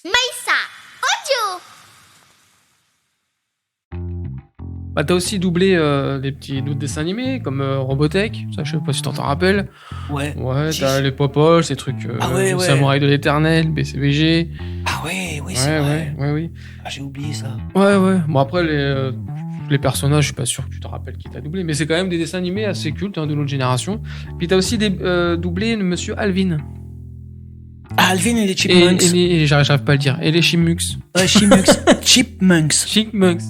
Maïssa Audio. Bah, t'as aussi doublé des petits dessins animés comme Robotech, ça je sais pas si t'en rappelles. Ouais. Ouais, Si, t'as si. les Popoles, ces trucs Ouais. Samouraï de l'Éternel, BCBG. Ah ouais, oui, c'est vrai. Oui. Ah, j'ai oublié ça. Ouais. Bon après les personnages, je suis pas sûr que tu te rappelles qui t'a doublé, mais c'est quand même des dessins animés assez cultes de notre génération. Puis t'as aussi doublé Monsieur Alvin. Ah, Alvin et les Chipmunks. Et j'arrive pas à le dire. Et les Chipmunks. Ouais, Chipmunks. Chipmunks. Chipmunks.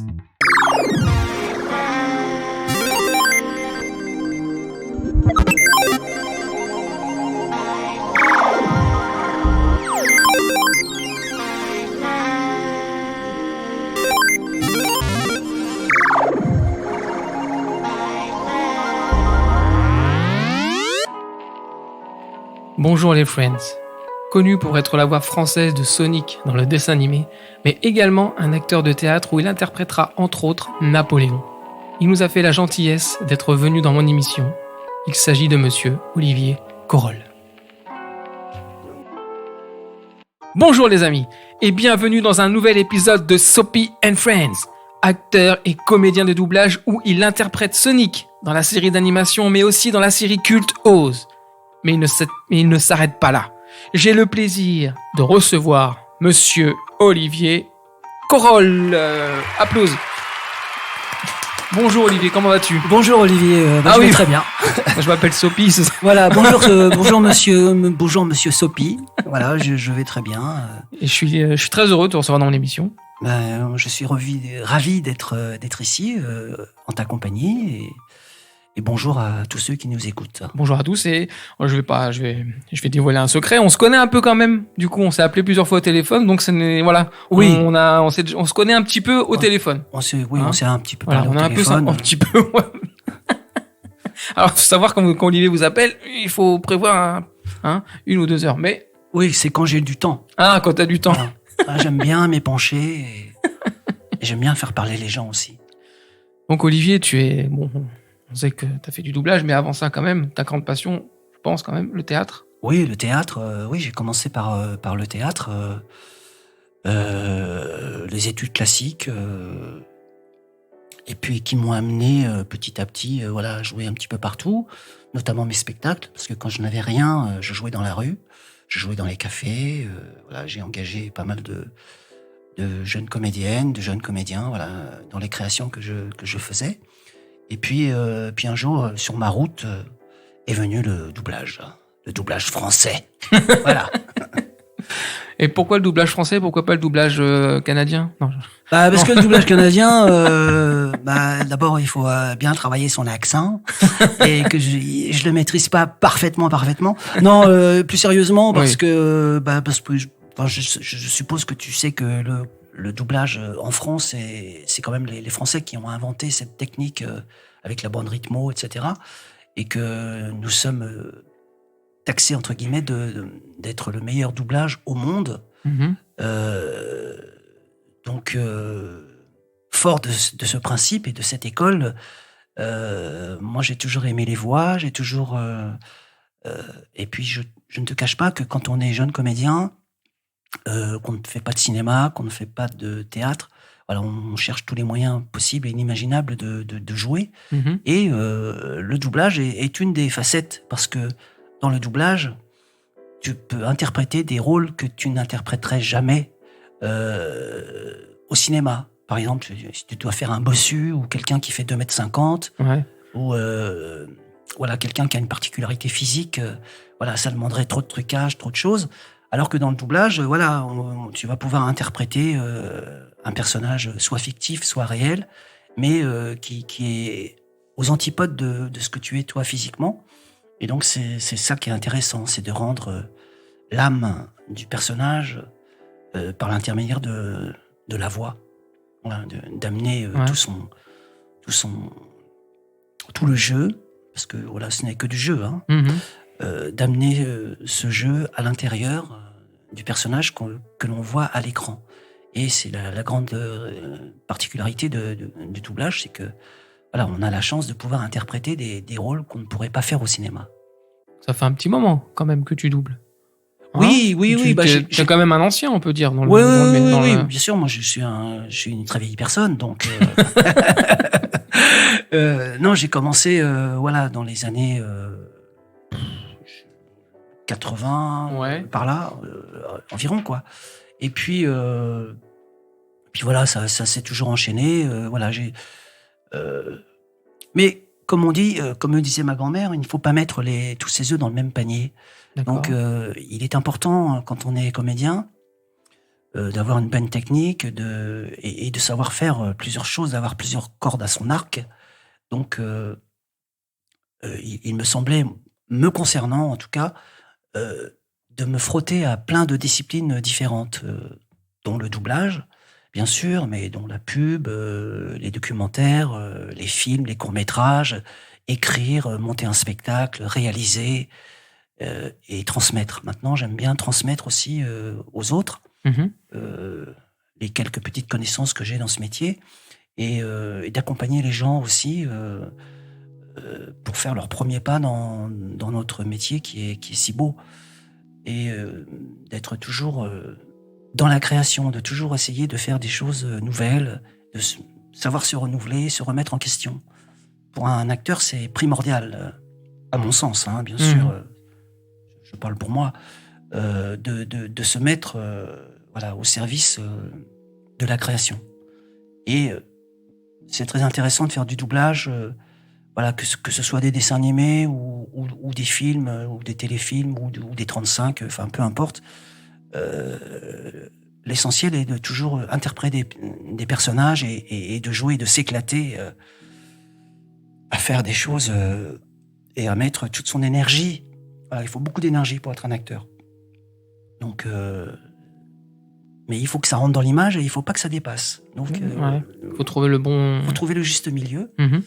Bonjour les Friends. Connu pour être la voix française de Sonic dans le dessin animé, mais également un acteur de théâtre où il interprétera entre autres Napoléon. Il nous a fait la gentillesse d'être venu dans mon émission. Il s'agit de monsieur Olivier Corolle. Bonjour les amis, et bienvenue dans un nouvel épisode de Soapy and Friends, acteur et comédien de doublage où il interprète Sonic dans la série d'animation mais aussi dans la série culte Oz. Mais il ne s'arrête pas là. J'ai le plaisir de recevoir monsieur Olivier Corolle. Applause. Bonjour Olivier, comment vas-tu ? Bonjour Olivier, je vais très bien. Je m'appelle Soapy. Voilà, bonjour monsieur Soapy. Voilà, je vais très bien. Et je suis très heureux de te recevoir dans mon émission. Je suis ravi d'être ici en ta compagnie et bonjour à tous ceux qui nous écoutent. Bonjour à tous et je vais dévoiler un secret. On se connaît un peu quand même. Du coup, on s'est appelé plusieurs fois au téléphone, donc voilà. Oui. On se connaît un petit peu au téléphone. On s'est un petit peu Voilà, parlé on au a téléphone. un petit peu. Ouais. Alors, faut savoir quand Olivier vous appelle, il faut prévoir 1 ou 2 heures. Mais Oui, c'est quand j'ai du temps. quand t'as du temps. Voilà. J'aime bien m'épancher et j'aime bien faire parler les gens aussi. Donc Olivier, on sait que t'as fait du doublage, mais avant ça quand même, ta grande passion, je pense quand même, le théâtre. Oui, le théâtre. J'ai commencé par le théâtre, les études classiques, et puis qui m'ont amené petit à petit, à jouer un petit peu partout, notamment mes spectacles, parce que quand je n'avais rien, je jouais dans la rue, je jouais dans les cafés. J'ai engagé pas mal de jeunes comédiennes, de jeunes comédiens, dans les créations que je faisais. Et puis un jour, sur ma route, est venu le doublage français. Voilà. Et pourquoi le doublage français ? Pourquoi pas le doublage canadien ? Non. Parce que le doublage canadien, d'abord il faut bien travailler son accent et que je le maîtrise pas parfaitement. Non, plus sérieusement parce que je suppose que tu sais que le doublage en France, c'est quand même les Français qui ont inventé cette technique avec la bande rythmo, etc. Et que nous sommes taxés, entre guillemets, d'être le meilleur doublage au monde. Mm-hmm. Donc, fort de ce principe et de cette école, moi j'ai toujours aimé les voix, et puis je ne te cache pas que quand on est jeune comédien, qu'on ne fait pas de cinéma, qu'on ne fait pas de théâtre, on cherche tous les moyens possibles et inimaginables de jouer. Mm-hmm. Et le doublage est une des facettes, parce que dans le doublage, tu peux interpréter des rôles que tu n'interpréterais jamais au cinéma. Par exemple, si tu dois faire un bossu ou quelqu'un qui fait 2,50 m, ou quelqu'un qui a une particularité physique, ça demanderait trop de trucage, trop de choses. Alors que dans le doublage, tu vas pouvoir interpréter un personnage soit fictif, soit réel, mais qui est aux antipodes de ce que tu es toi physiquement. Et donc c'est ça qui est intéressant, c'est de rendre l'âme du personnage par l'intermédiaire de la voix, d'amener tout le jeu, parce que ce n'est que du jeu, d'amener ce jeu à l'intérieur du personnage que l'on voit à l'écran. Et c'est la grande particularité du doublage, c'est que on a la chance de pouvoir interpréter des rôles qu'on ne pourrait pas faire au cinéma. Ça fait un petit moment quand même que tu doubles. Oui, bah, T'es quand même un ancien, on peut dire. Dans le, Oui, dans le- oui, dans le- bien sûr. Moi, je suis une très vieille personne, donc. Non, j'ai commencé, voilà, dans les années 80, Ouais. par là, environ, quoi. Et puis voilà, ça s'est toujours enchaîné. Voilà, mais comme on dit, comme me disait ma grand-mère, il ne faut pas mettre tous ses œufs dans le même panier. D'accord. Donc, il est important, quand on est comédien, d'avoir une bonne technique et de savoir faire plusieurs choses, d'avoir plusieurs cordes à son arc. Donc, il me semblait, me concernant en tout cas, de me frotter à plein de disciplines différentes, dont le doublage, bien sûr, mais dont la pub, les documentaires, les films, les courts-métrages, écrire, monter un spectacle, réaliser et transmettre. Maintenant, j'aime bien transmettre aussi aux autres Mhm. les quelques petites connaissances que j'ai dans ce métier et d'accompagner les gens aussi pour faire leur premier pas dans notre métier qui est si beau et d'être toujours dans la création, de toujours essayer de faire des choses nouvelles, de savoir se renouveler, se remettre en question. Pour un acteur, c'est primordial, à mon sens, hein, bien sûr. Je parle pour moi, de se mettre voilà, au service de la création. Et c'est très intéressant de faire du doublage, voilà, que ce soit des dessins animés ou des films, ou des téléfilms, ou des 35, enfin peu importe. L'essentiel est de toujours interpréter des personnages et de jouer, de s'éclater à faire des choses et à mettre toute son énergie. Voilà, il faut beaucoup d'énergie pour être un acteur. Donc, mais il faut que ça rentre dans l'image et il faut pas que ça dépasse. Donc, Faut trouver le bon. faut trouver le juste milieu. Mhm.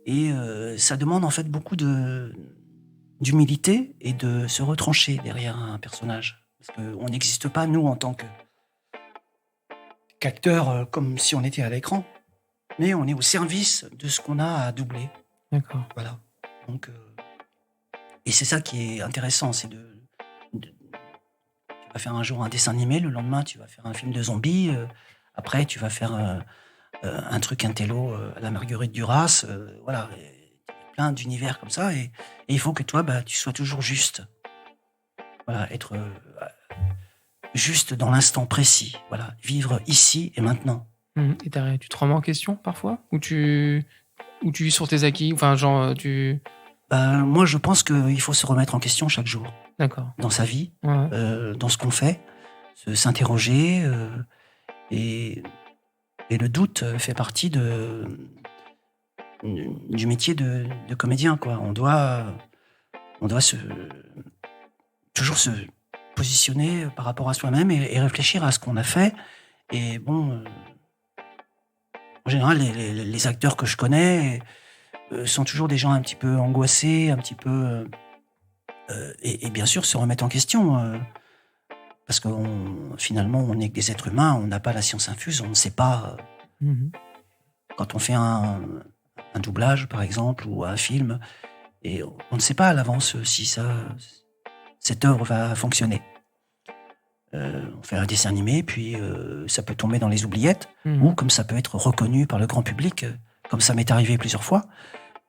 Et ça demande en fait beaucoup d'humilité et de se retrancher derrière un personnage. Parce qu'on n'existe pas, nous, en tant qu'acteurs, comme si on était à l'écran. Mais on est au service de ce qu'on a à doubler. D'accord. Voilà. Donc, et c'est ça qui est intéressant, c'est tu vas faire un jour un dessin animé, le lendemain tu vas faire un film de zombies, après tu vas faire un truc intello à la Marguerite Duras, voilà, il y a plein d'univers comme ça, et il faut que toi, tu sois toujours juste. Voilà, être juste dans l'instant précis, voilà, vivre ici et maintenant. Mhm. Et tu te remets en question parfois, ou tu vis sur tes acquis, enfin genre Moi, je pense qu'il faut se remettre en question chaque jour. D'accord. Dans sa vie, Ouais. dans ce qu'on fait, s'interroger, et le doute fait partie du métier de comédien, quoi. On doit toujours se positionner par rapport à soi-même et réfléchir à ce qu'on a fait. Et bon, en général, les acteurs que je connais sont toujours des gens un petit peu angoissés, un petit peu... et bien sûr, se remettre en question. Parce que finalement, on n'est que des êtres humains, on n'a pas la science infuse, on ne sait pas... Mhm. Quand on fait un doublage, par exemple, ou un film, et on ne sait pas à l'avance si cette œuvre va fonctionner. On fait un dessin animé, puis ça peut tomber dans les oubliettes, Mhm. ou comme ça peut être reconnu par le grand public, comme ça m'est arrivé plusieurs fois.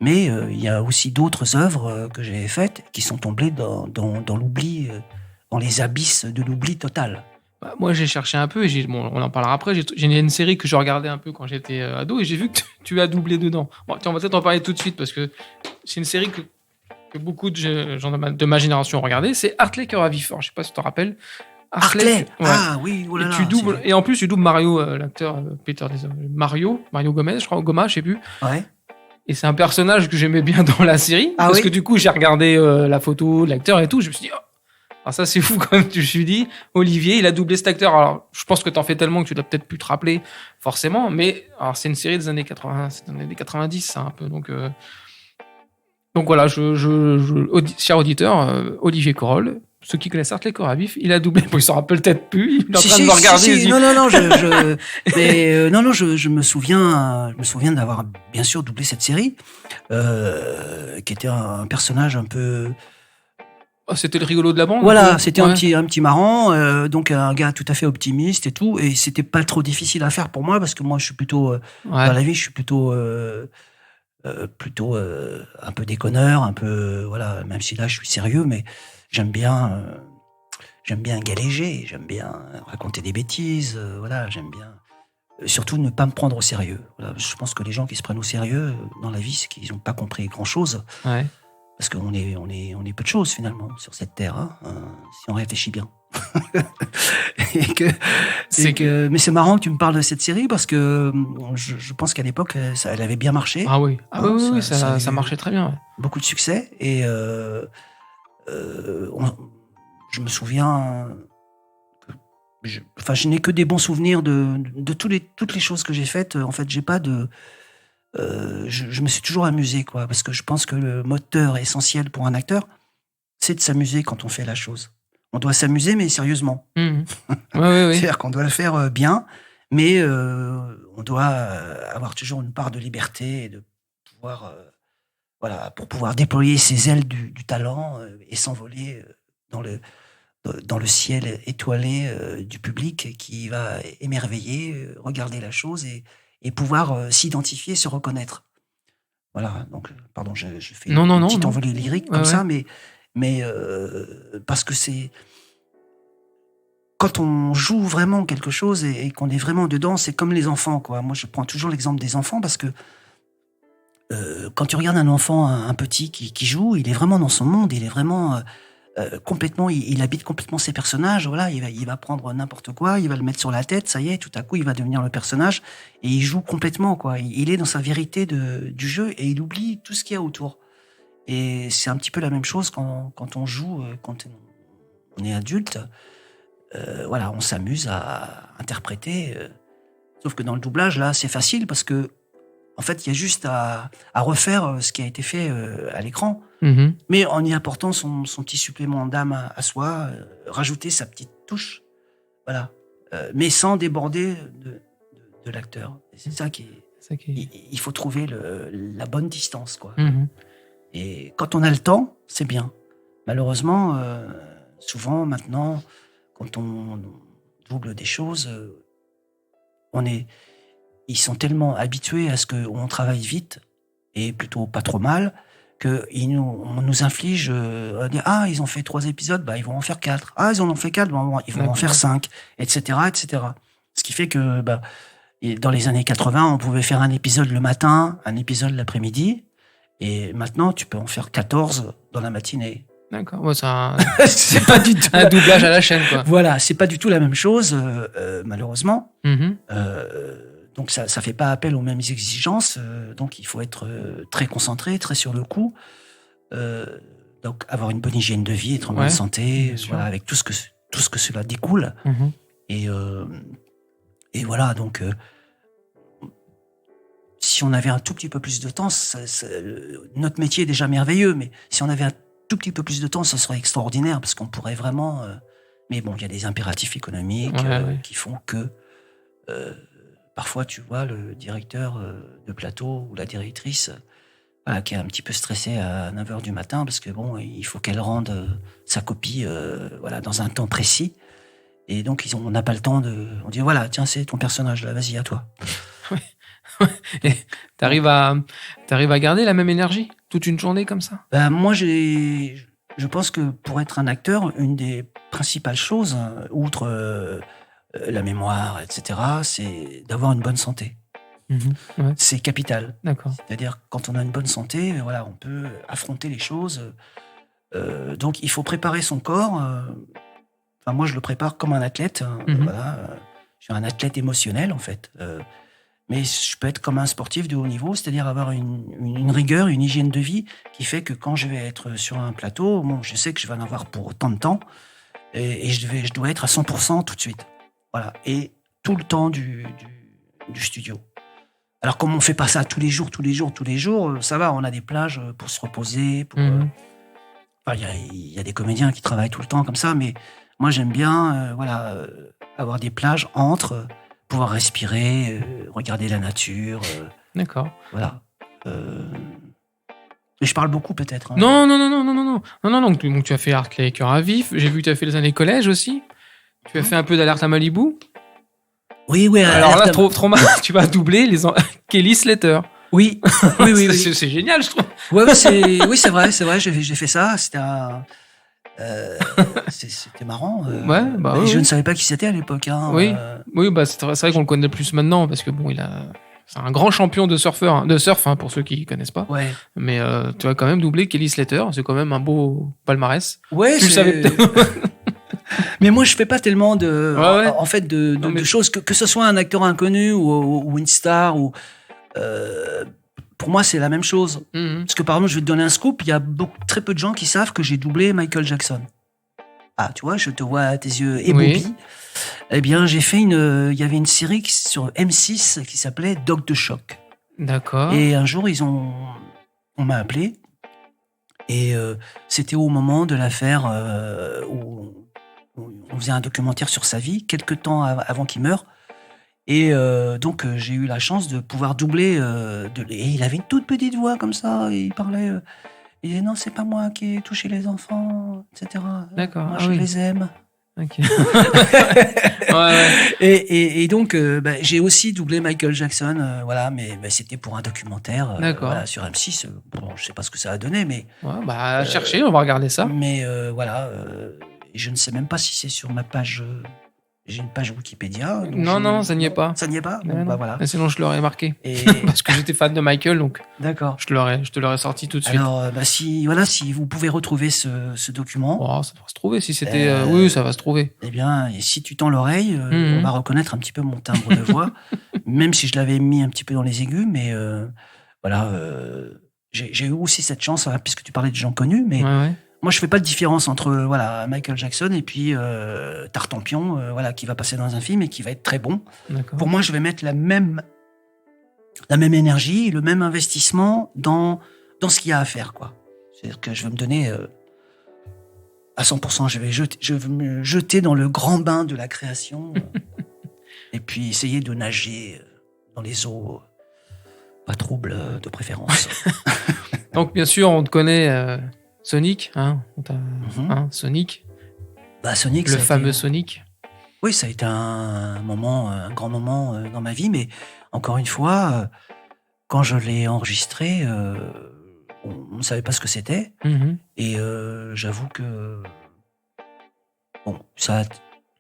Mais il y a aussi d'autres œuvres que j'ai faites qui sont tombées dans l'oubli, dans les abysses de l'oubli total. Bah, moi, j'ai cherché un peu, et bon, on en parlera après. J'ai une série que je regardais un peu quand j'étais ado, et j'ai vu que tu as doublé dedans. Bon, tiens, on va peut-être en parler tout de suite, parce que c'est une série que beaucoup de gens de ma génération ont regardé. C'est Hartley Cœur à vif. Alors, je sais pas si tu te rappelles. Hartley. Ouais. Ah oui, oh là là, tu doubles, c'est- et en plus, tu doubles Mario, l'acteur Peter, Mario Gomez, je crois, ou Goma, je sais plus. Ouais. Et c'est un personnage que j'aimais bien dans la série. Ah parce oui que du coup, j'ai regardé la photo de l'acteur et tout. Je me suis dit, oh. Alors ça, c'est fou quand même. Je me suis dit, Olivier, il a doublé cet acteur. Alors, je pense que t'en fais tellement que tu dois peut-être plus te rappeler, forcément. Mais alors, c'est une série des années 80, c'est des années 90, ça, un peu. Donc voilà, cher auditeur, Olivier Corolle, ceux qui connaissent Hartley Cœur à vif, il a doublé. Bon, il s'en rappelle peut-être plus. Il est en train de me regarder. il se dit, Non, mais non, je me souviens d'avoir bien sûr doublé cette série, qui était un personnage un peu Oh, c'était le rigolo de la bande. Voilà, c'était Ouais. un petit marrant, donc un gars tout à fait optimiste et tout, et c'était pas trop difficile à faire pour moi parce que moi je suis plutôt Ouais. dans la vie, je suis plutôt un peu déconneur, un peu voilà, même si là je suis sérieux, mais j'aime bien galéger, j'aime bien raconter des bêtises, voilà, j'aime bien surtout ne pas me prendre au sérieux. Voilà, je pense que les gens qui se prennent au sérieux dans la vie, c'est qu'ils n'ont pas compris grand chose. Ouais. Parce qu'on est peu de choses finalement sur cette terre, hein, si on réfléchit bien. Mais c'est marrant que tu me parles de cette série parce que je pense qu'à l'époque, elle avait bien marché, Ah oui. Ah oui, oui, ça a ça eu marchait très bien. Ouais. beaucoup de succès. Et je me souviens, je n'ai que des bons souvenirs de toutes les choses que j'ai faites. En fait, j'ai pas de je me suis toujours amusé, quoi, parce que je pense que le moteur essentiel pour un acteur, c'est de s'amuser quand on fait la chose. On doit s'amuser, mais sérieusement. Mhm. Ouais, oui. C'est-à-dire qu'on doit le faire bien, mais on doit avoir toujours une part de liberté et de pouvoir, voilà, pour pouvoir déployer ses ailes du talent et s'envoler dans le ciel étoilé du public qui va émerveiller, regarder la chose et pouvoir s'identifier, se reconnaître. Voilà, donc, pardon, je fais Non, une non, petite non. envolée lyrique Ouais, comme ça, ouais. mais parce que c'est quand on joue vraiment quelque chose et qu'on est vraiment dedans, c'est comme les enfants, quoi. Moi, je prends toujours l'exemple des enfants parce que quand tu regardes un enfant, un petit qui joue, il est vraiment dans son monde, il est vraiment complètement, il habite complètement ses personnages. Voilà, il va prendre n'importe quoi, il va le mettre sur la tête, ça y est, tout à coup, il va devenir le personnage et il joue complètement, quoi. Il est dans sa vérité du jeu et il oublie tout ce qu'il y a autour. Et c'est un petit peu la même chose quand on joue, quand on est adulte. Voilà, on s'amuse à interpréter. Sauf que dans le doublage, là, c'est facile parce que, en fait, il y a juste à refaire ce qui a été fait à l'écran, Mhm. mais en y apportant son petit supplément d'âme à soi, rajouter sa petite touche, voilà, mais sans déborder de l'acteur. Et c'est ça qui est. C'est ça qui est- Il faut trouver la bonne distance, quoi. Mhm. Et quand on a le temps, c'est bien. Malheureusement, souvent maintenant, quand on double des choses, ils sont tellement habitués à ce qu'on travaille vite et plutôt pas trop mal on nous inflige à dire ah ils ont fait 3 épisodes, bah ils vont en faire 4. Ah ils en ont fait 4, bah, ils vont en D'accord. faire 5, etc., etc. Ce qui fait que bah, dans les années 80, on pouvait faire un épisode le matin, un épisode l'après-midi, et maintenant tu peux en faire 14 dans la matinée. D'accord. Ouais, C'est pas du tout un doublage à la chaîne, quoi. Voilà, c'est pas du tout la même chose, malheureusement. Mhm. Donc ça fait pas appel aux mêmes exigences. Donc il faut être très concentré, très sur le coup. Donc avoir une bonne hygiène de vie, être en bonne Ouais, santé, bien sûr. voilà, avec tout ce que cela découle. Mhm. Et voilà, donc si on avait un tout petit peu plus de temps, notre métier est déjà merveilleux, mais si on avait un tout petit peu plus de temps, ce serait extraordinaire parce qu'on pourrait vraiment. Mais bon, il y a des impératifs économiques Ouais. qui font que parfois, tu vois, le directeur de plateau ou la directrice voilà, qui est un petit peu stressée à 9h du matin parce que bon, il faut qu'elle rende sa copie voilà, dans un temps précis. Et donc, on n'a pas le temps on dit voilà, tiens, c'est ton personnage là, vas-y, à toi. Et t'arrives à garder la même énergie toute une journée comme ça? Ben, moi, je pense que pour être un acteur, une des principales choses, outre la mémoire, etc., c'est d'avoir une bonne santé. Mhm. Ouais. C'est capital. D'accord. C'est-à-dire, quand on a une bonne santé, voilà, on peut affronter les choses. Donc, il faut préparer son corps. Enfin, moi, je le prépare comme un athlète. Mhm. Voilà, je suis un athlète émotionnel, en fait. Mais je peux être comme un sportif de haut niveau, c'est-à-dire avoir une rigueur, une hygiène de vie qui fait que quand je vais être sur un plateau, bon, je sais que je vais en avoir pour autant de temps et je dois être à 100% tout de suite. Voilà. Et tout le temps du studio. Alors, comme on fait pas ça tous les jours, ça va, on a des plages pour se reposer. Mhm. Enfin, il y a des comédiens qui travaillent tout le temps comme ça, mais moi, j'aime bien avoir des plages entre, pouvoir respirer, regarder la nature. D'accord. Voilà. Mais je parle beaucoup peut-être. Hein. Non. Donc tu as fait Hartley Cœur à vif. J'ai vu que tu as fait les années collège aussi. Tu as fait un peu d'Alerte à Malibu. Oui. Alors là, trop mal. Tu vas doubler Kelly Slater. Oui. C'est génial, je trouve. Ouais, c'est vrai. J'ai fait ça. C'était marrant. Ouais, bah oui. Je ne savais pas qui c'était à l'époque. Hein, oui, bah c'est vrai qu'on le connaît plus maintenant parce que bon, c'est un grand champion de surf pour ceux qui connaissent pas. Ouais. Mais tu as quand même doublé Kelly Slater, c'est quand même un beau palmarès. Ouais, tu le savais peut-être. Mais moi, je fais pas tellement Ouais. en fait de choses que ce soit un acteur inconnu ou une star ou pour moi, c'est la même chose. Mm-hmm. Parce que par exemple, je vais te donner un scoop. Il y a très peu de gens qui savent que j'ai doublé Michael Jackson. Ah, tu vois, je te vois à tes yeux ébobis. Oui. Eh bien, j'ai fait il y avait une série sur M6 qui s'appelait Doc de Choc. D'accord. Et un jour, on m'a appelé. Et c'était au moment de l'affaire où on faisait un documentaire sur sa vie, quelques temps avant qu'il meure. Et donc, j'ai eu la chance de pouvoir doubler. Et il avait une toute petite voix comme ça. Et il parlait. Il disait non, c'est pas moi qui ai touché les enfants, etc. D'accord. Moi, je les aime. Ok. Ouais. Et donc, j'ai aussi doublé Michael Jackson, voilà, mais c'était pour un documentaire voilà, sur M6. Bon, je sais pas ce que ça a donné, mais. Ouais, chercher, on va regarder ça. Mais voilà, je ne sais même pas si c'est sur ma page. J'ai une page Wikipédia. Non, ça n'y est pas. Ça n'y est pas. Bon, bah voilà. Mais sinon, je l'aurais marqué. Parce que j'étais fan de Michael, donc. D'accord. Je te l'aurais sorti tout de suite. Alors, si vous pouvez retrouver ce document. Oh, ça va se trouver. Si c'était, oui, ça va se trouver. Eh bien, et si tu tends l'oreille, on va reconnaître un petit peu mon timbre de voix, même si je l'avais mis un petit peu dans les aigus, mais voilà. J'ai eu aussi cette chance, puisque tu parlais de gens connus, mais. Ouais. Moi, je fais pas de différence entre Michael Jackson et puis Tartampion, qui va passer dans un film et qui va être très bon. D'accord. Pour moi, je vais mettre la même énergie, le même investissement dans ce qu'il y a à faire, quoi. C'est-à-dire que je vais me donner à 100%. Je vais me jeter dans le grand bain de la création et puis essayer de nager dans les eaux pas troubles de préférence. Donc, bien sûr, on te connaît. Sonic, Sonic. Sonic, le fameux Sonic. Oui, ça a été un grand moment dans ma vie, mais encore une fois, quand je l'ai enregistré, on ne savait pas ce que c'était, et j'avoue que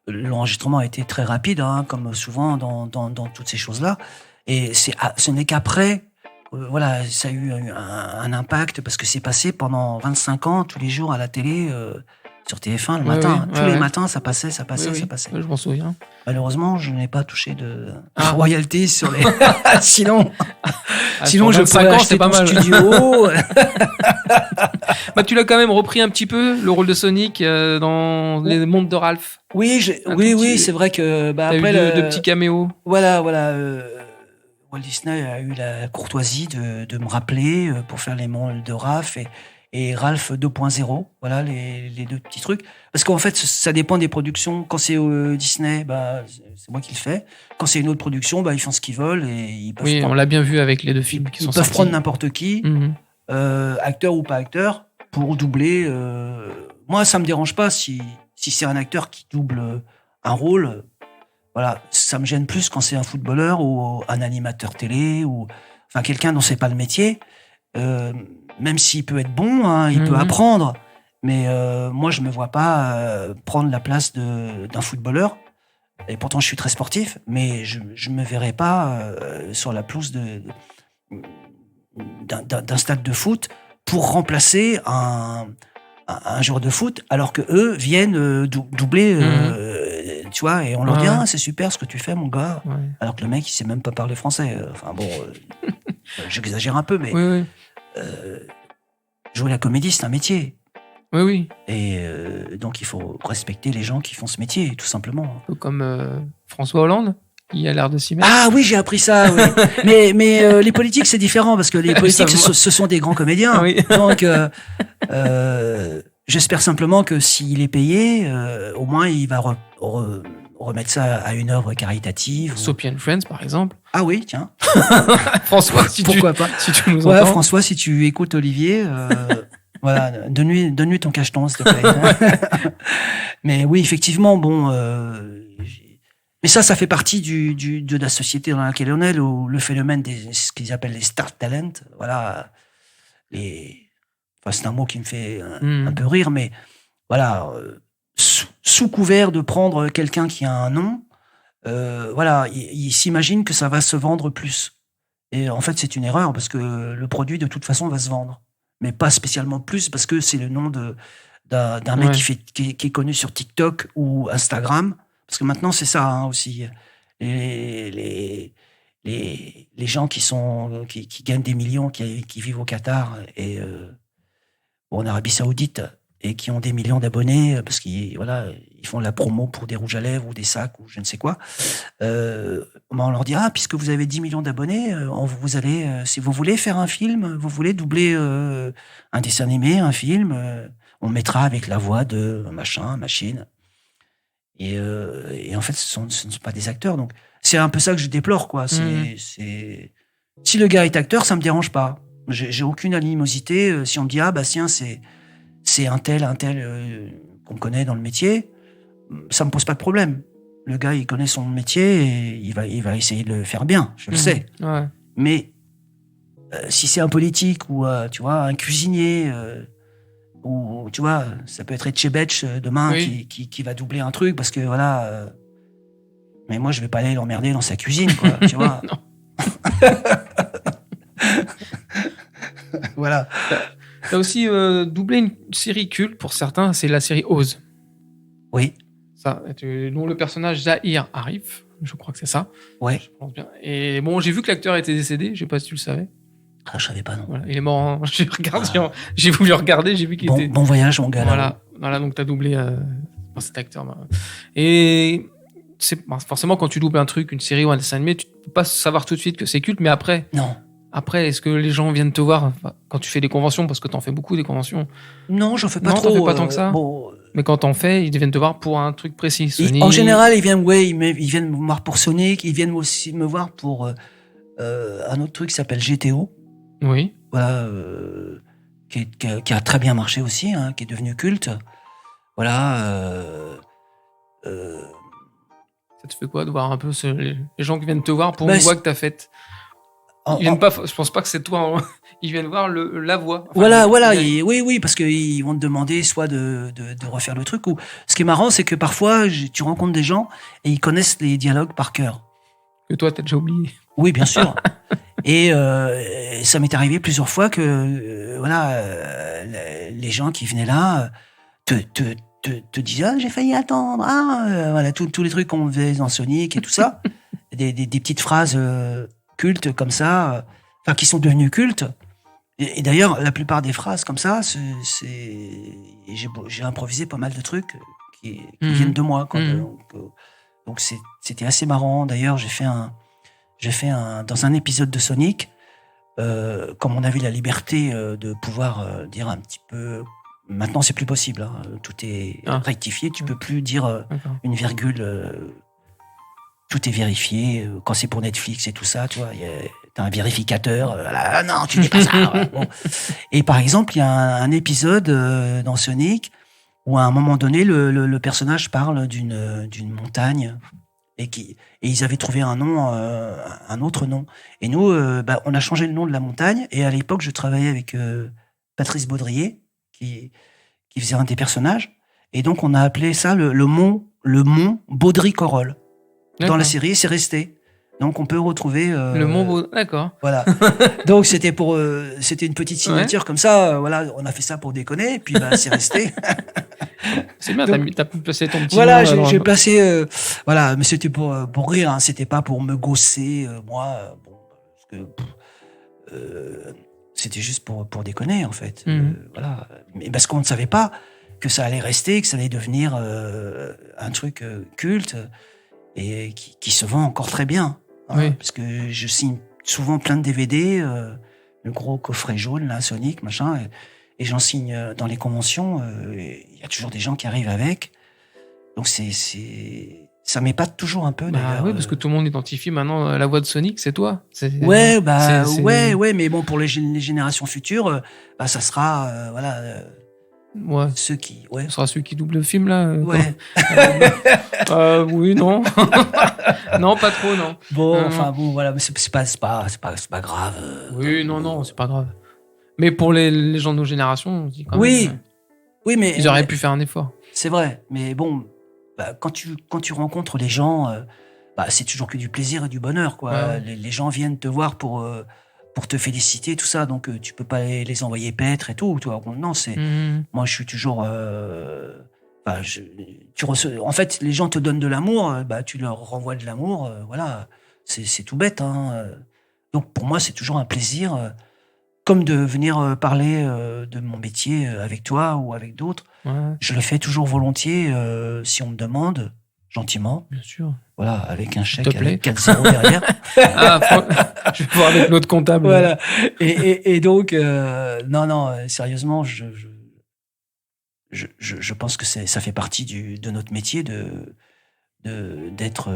l'enregistrement a été très rapide, comme souvent dans toutes ces choses-là, et ce n'est qu'après. Voilà, ça a eu un impact parce que c'est passé pendant 25 ans, tous les jours à la télé, sur TF1 le matin. Tous les matins, ça passait. Je m'en souviens. Malheureusement, je n'ai pas touché de royalties sur les. sinon, je pourrais acheter pas mal. Studio. Tu l'as quand même repris un petit peu, le rôle de Sonic dans les mondes de Ralph. Oui, c'est vrai que après de petits caméos. Voilà. Walt Disney a eu la courtoisie de me rappeler pour faire les mondes de Ralph et Ralph 2.0. Voilà les deux petits trucs. Parce qu'en fait, ça dépend des productions. Quand c'est Disney, c'est moi qui le fais. Quand c'est une autre production, ils font ce qu'ils veulent et ils peuvent. Oui, on l'a bien vu avec les deux films qui sont sortis. Ils peuvent prendre n'importe qui, acteur ou pas acteur, pour doubler. Moi, ça me dérange pas si c'est un acteur qui double un rôle. Voilà, ça me gêne plus quand c'est un footballeur ou un animateur télé ou quelqu'un dont c'est pas le métier. Même s'il peut être bon, il peut apprendre. Mais moi, je me vois pas prendre la place d'un footballeur. Et pourtant, je suis très sportif, mais je me verrais pas sur la pelouse d'un stade de foot pour remplacer un joueur de foot, alors que eux viennent doubler. Tu vois, et on leur dit c'est super ce que tu fais, mon gars. Ouais. Alors que le mec, il sait même pas parler français. J'exagère un peu, mais jouer la comédie, c'est un métier. Oui. Et donc, il faut respecter les gens qui font ce métier, tout simplement. Un peu comme François Hollande, qui a l'air de s'y mettre. Ah oui, j'ai appris ça. Oui. mais les politiques, c'est différent parce que les politiques, ce sont des grands comédiens. Oui. Donc, j'espère simplement que s'il est payé, au moins il va remettre ça à une œuvre caritative. Soapy and Friends, par exemple. Ah oui, tiens. François, si Pourquoi pas. si tu nous Ouais, entends. François, si tu écoutes Olivier, voilà, donne-lui ton cacheton, s'il te plaît. Mais oui, effectivement, bon. Mais ça fait partie de la société dans laquelle on est, le phénomène ce qu'ils appellent les star talent. Voilà. Enfin, c'est un mot qui me fait un peu rire, mais voilà. Sous couvert de prendre quelqu'un qui a un nom, voilà, il s'imagine que ça va se vendre plus. Et en fait, c'est une erreur parce que le produit, de toute façon, va se vendre. Mais pas spécialement plus parce que c'est le nom d'un mec qui est connu sur TikTok ou Instagram. Parce que maintenant, c'est ça aussi. Les gens qui gagnent des millions, qui vivent au Qatar et en Arabie Saoudite et qui ont des millions d'abonnés parce qu'ils font de la promo pour des rouges à lèvres ou des sacs ou je ne sais quoi. On leur dit puisque vous avez 10 millions d'abonnés, vous allez, si vous voulez faire un film, vous voulez doubler un dessin animé, un film, on mettra avec la voix de machin, machine. Et en fait, ce ne sont pas des acteurs. Donc, c'est un peu ça que je déplore, quoi. Si le gars est acteur, ça me dérange pas. J'ai aucune animosité. Si on me dit tiens, c'est un tel qu'on connaît dans le métier, ça me pose pas de problème. Le gars, il connaît son métier et il va essayer de le faire bien. Je le sais. Ouais. Mais si c'est un politique ou tu vois un cuisinier. Ou tu vois, ça peut être Etchebetch demain qui va doubler un truc parce que voilà. Mais moi, je vais pas aller l'emmerder dans sa cuisine, quoi. Tu vois. Voilà. T'as aussi doublé une série culte pour certains, c'est la série Oz. Oui. Ça, dont le personnage Zahir Arif, je crois que c'est ça. Ouais. Je pense bien. Et bon, j'ai vu que l'acteur était décédé, je sais pas si tu le savais. Je savais pas, non. Voilà, il est mort. J'ai voulu regarder, j'ai vu qu'il était. Bon voyage, mon gars. Voilà, donc t'as doublé cet acteur. Et forcément, quand tu doubles un truc, une série ou un dessin animé, tu peux pas savoir tout de suite que c'est culte, mais après. Non. Après, est-ce que les gens viennent te voir quand tu fais des conventions, parce que t'en fais beaucoup des conventions? Non, j'en fais pas non, trop. T'en fais pas tant que ça. Mais quand t'en fais, ils viennent te voir pour un truc précis. Sonic. En général, ils viennent me voir pour Sonic. Ils viennent aussi me voir pour un autre truc qui s'appelle GTO. Oui. Voilà, qui a très bien marché aussi, qui est devenu culte. Voilà. Ça te fait quoi de voir un peu les gens qui viennent te voir pour une voix que t'as faite? Ils viennent pas, je pense pas que c'est toi. Ils viennent voir la voix. Enfin, voilà. Oui, parce qu'ils vont te demander soit de refaire le truc. Ou ce qui est marrant, c'est que parfois, tu rencontres des gens et ils connaissent les dialogues par cœur. Que toi, t'as déjà oublié. Oui, bien sûr. Et ça m'est arrivé plusieurs fois que les gens qui venaient là te disaient j'ai failli attendre. Voilà, tous les trucs qu'on faisait dans Sonic et tout ça. des petites phrases cultes comme ça, qui sont devenues cultes. Et d'ailleurs, la plupart des phrases comme ça, j'ai improvisé pas mal de trucs qui viennent de moi. Quoi. Donc c'était assez marrant. D'ailleurs, j'ai fait dans un épisode de Sonic, comme on avait la liberté de pouvoir dire un petit peu. Maintenant, c'est plus possible. Tout est rectifié. Tu peux plus dire une virgule. Tout est vérifié. Quand c'est pour Netflix et tout ça, tu vois, t'as un vérificateur. Non, tu dis pas ça. Bon. Et par exemple, il y a un épisode dans Sonic où à un moment donné, le personnage parle d'une montagne. Et ils avaient trouvé un autre nom. Et nous, on a changé le nom de la montagne. Et à l'époque, je travaillais avec Patrice Baudrier, qui faisait un des personnages. Et donc, on a appelé ça le mont Baudry-Corol. Dans la série, c'est resté. Donc, on peut retrouver... le mont Baudry, d'accord. Voilà. Donc, c'était une petite signature comme ça. Voilà, on a fait ça pour déconner. Et puis, c'est resté. C'est bien, t'as pu placer ton petit voilà, nom. J'ai placé... voilà, mais c'était pour rire. C'était pas pour me gausser, moi. Parce que... c'était juste pour déconner, en fait. Voilà. Mais parce qu'on ne savait pas que ça allait rester, que ça allait devenir un truc culte et qui se vend encore très bien. Oui. Parce que je signe souvent plein de DVD, le gros coffret jaune, là, Sonic, machin, et j'en signe dans les conventions. Il y a toujours des gens qui arrivent avec. Donc c'est Ça m'épate toujours un peu, d'ailleurs. Oui, parce que tout le monde identifie maintenant la voix de Sonic, c'est toi. Ouais, ouais, mais bon, pour les générations futures, ça sera, Ouais. ceux qui, ouais. Ce sera celui qui double le film, là. Ouais. Oui, non. Non, pas trop, non. Bon, voilà, mais c'est pas grave. Oui, non, c'est pas grave. Mais pour les gens de nos générations, on dit quand Oui. même, Oui, mais ils auraient pu faire un effort. c'est vrai, mais bon, quand tu rencontres les gens, c'est toujours que du plaisir et du bonheur, quoi. Ouais. Les gens viennent te voir pour te féliciter, tout ça, donc tu peux pas les envoyer paître et tout, tu vois. Non, c'est moi, je suis toujours. En fait, les gens te donnent de l'amour, tu leur renvoies de l'amour, voilà. C'est tout bête, hein. Donc pour moi, c'est toujours un plaisir, comme de venir parler de mon métier avec toi ou avec d'autres. Ouais, Je le fais toujours volontiers si on me demande, gentiment. bien sûr. Voilà, avec un chèque S'il te plaît. avec 4 zéros derrière. Je vais voir avec notre comptable. Voilà. Et donc, non, sérieusement, je pense que ça fait partie de notre métier d'être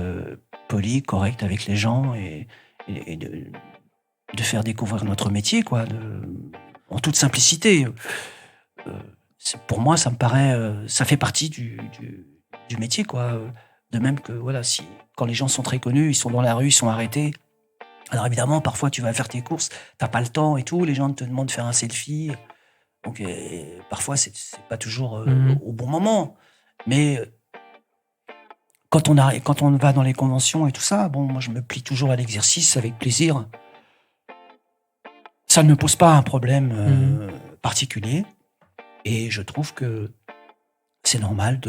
poli, correct avec les gens et de faire découvrir notre métier, quoi, en toute simplicité. Pour moi, ça me paraît, ça fait partie du métier, quoi. De même que, voilà, quand les gens sont très connus, ils sont dans la rue, ils sont arrêtés. Alors évidemment, parfois, tu vas faire tes courses, t'as pas le temps et tout, les gens te demandent de faire un selfie. Donc, parfois, c'est pas toujours au bon moment. Mais quand on va dans les conventions et tout ça, bon, moi, je me plie toujours à l'exercice avec plaisir. Ça ne me pose pas un problème particulier. Et je trouve que c'est normal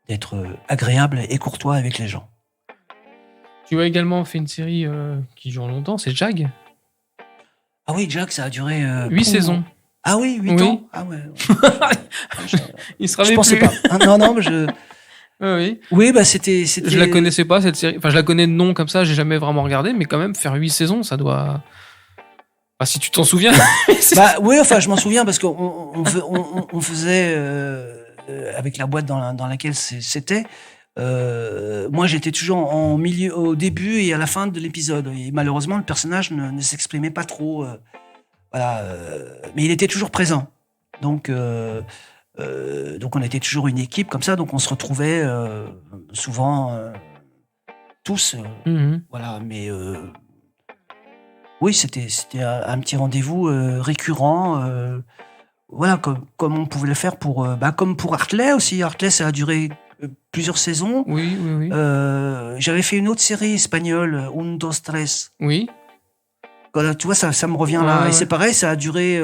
d'être agréable et courtois avec les gens. Tu as également fait une série qui dure longtemps, c'est Jag. Ah oui, Jack, ça a duré 8 saisons. Ah oui, 8 Oui. ans. Ah ouais. Il se Je rappelait pensais plus. pas. Ah, non, mais Oui. oui, c'était. Je la connaissais pas, cette série. Enfin, je la connais de nom comme ça, j'ai jamais vraiment regardé, mais quand même, faire 8 saisons, ça doit. Enfin, si tu t'en souviens. Oui, enfin, je m'en souviens parce qu'on faisait avec la boîte dans laquelle c'était. Moi, j'étais toujours en milieu, au début et à la fin de l'épisode. Et malheureusement, le personnage ne s'exprimait pas trop. Voilà, mais il était toujours présent. Donc, on était toujours une équipe comme ça. Donc, on se retrouvait souvent tous. Voilà, mais oui, c'était un petit rendez-vous récurrent. Voilà, comme on pouvait le faire comme pour Hartley aussi. Hartley, ça a duré plusieurs saisons. Oui. J'avais fait une autre série espagnole, Un, Dos, Tres. Oui. Voilà, tu vois, ça me revient là. Ouais. Et c'est pareil, ça a duré,